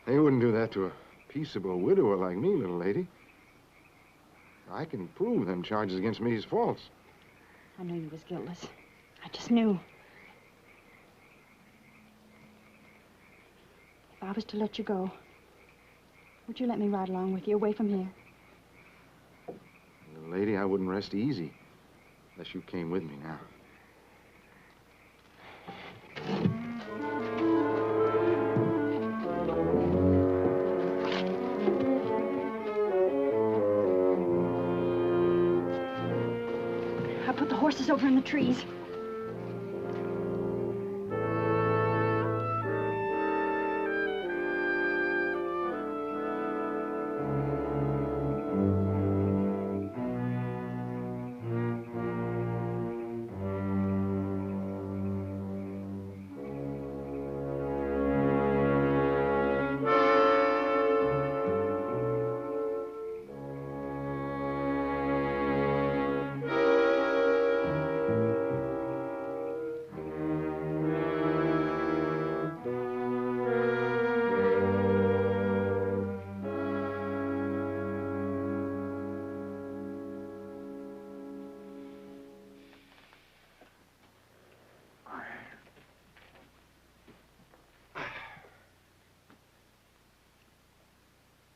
They wouldn't do that to a peaceable widower like me, little lady. I can prove them charges against me is false. I knew you was guiltless. I just knew. If I was to let you go, would you let me ride along with you away from here? Little lady, I wouldn't rest easy unless you came with me now. I put the horses over in the trees.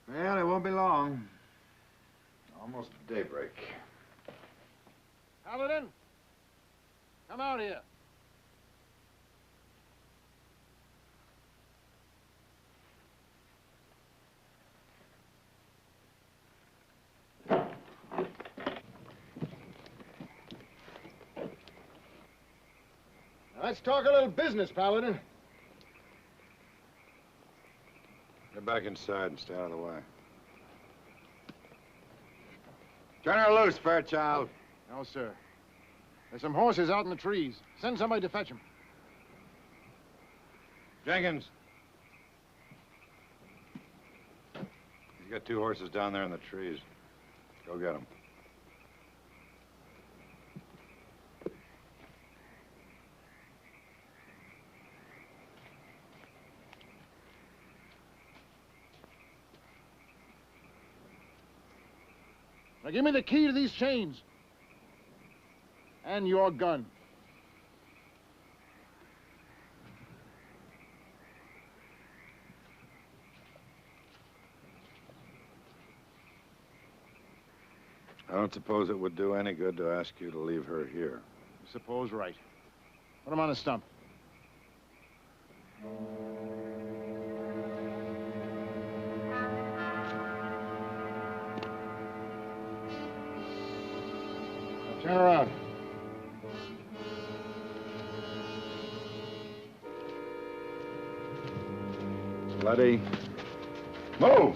Well, it won't be long. Almost daybreak. Paladin, come out here. Let's talk a little business, Paladin. Get back inside and stay out of the way. Turn her loose, Fairchild. No, sir. There's some horses out in the trees. Send somebody to fetch them. Jenkins. He's got 2 horses down there in the trees. Go get them. Now give me the key to these chains. And your gun. I don't suppose it would do any good to ask you to leave her here. I suppose right. Put him on a stump. Now turn around. Letty. Move!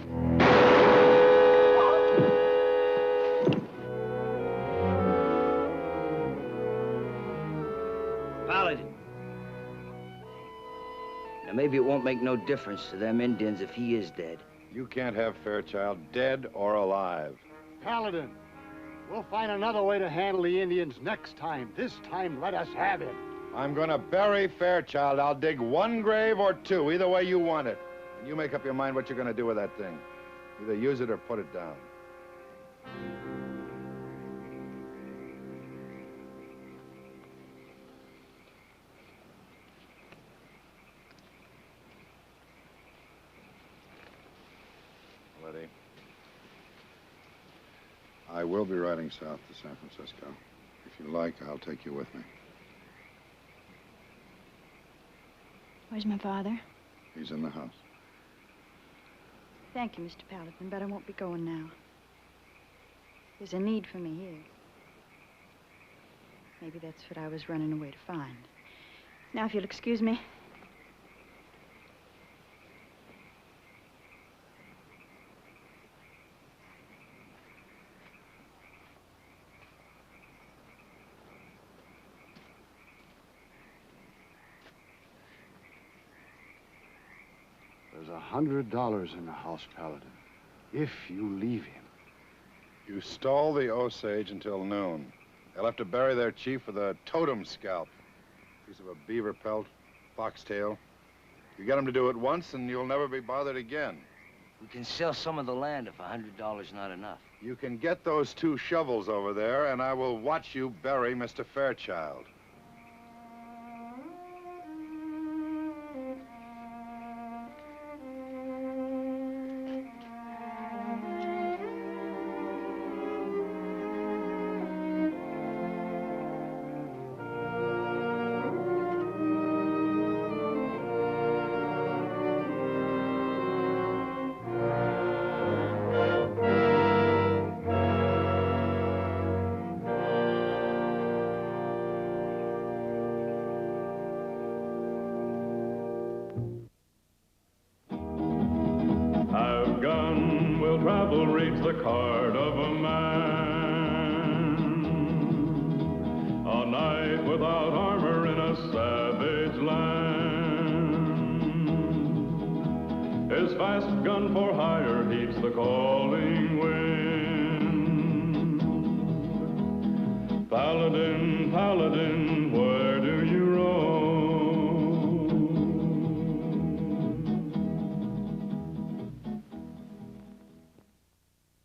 Paladin. Now, maybe it won't make no difference to them Indians if he is dead. You can't have Fairchild dead or alive. Paladin, we'll find another way to handle the Indians next time. This time, let us have him. I'm gonna bury Fairchild. I'll dig 1 grave or 2, either way you want it. And you make up your mind what you're gonna do with that thing. Either use it or put it down. Letty, I will be riding south to San Francisco. If you like, I'll take you with me. Where's my father? He's in the house. Thank you, Mr. Paladin, but I won't be going now. There's a need for me here. Maybe that's what I was running away to find. Now, if you'll excuse me. There's $100 in the house, Paladin. If you leave him. You stall the Osage until noon. They'll have to bury their chief with a totem scalp. Piece of a beaver pelt, foxtail. You get them to do it once, and you'll never be bothered again. We can sell some of the land if $100 not enough. You can get those 2 shovels over there, and I will watch you bury Mr. Fairchild. Travel reads the card of a man. A knight without armor in a savage land. His fast gun for hire heeds the calling wind. Paladin, Paladin,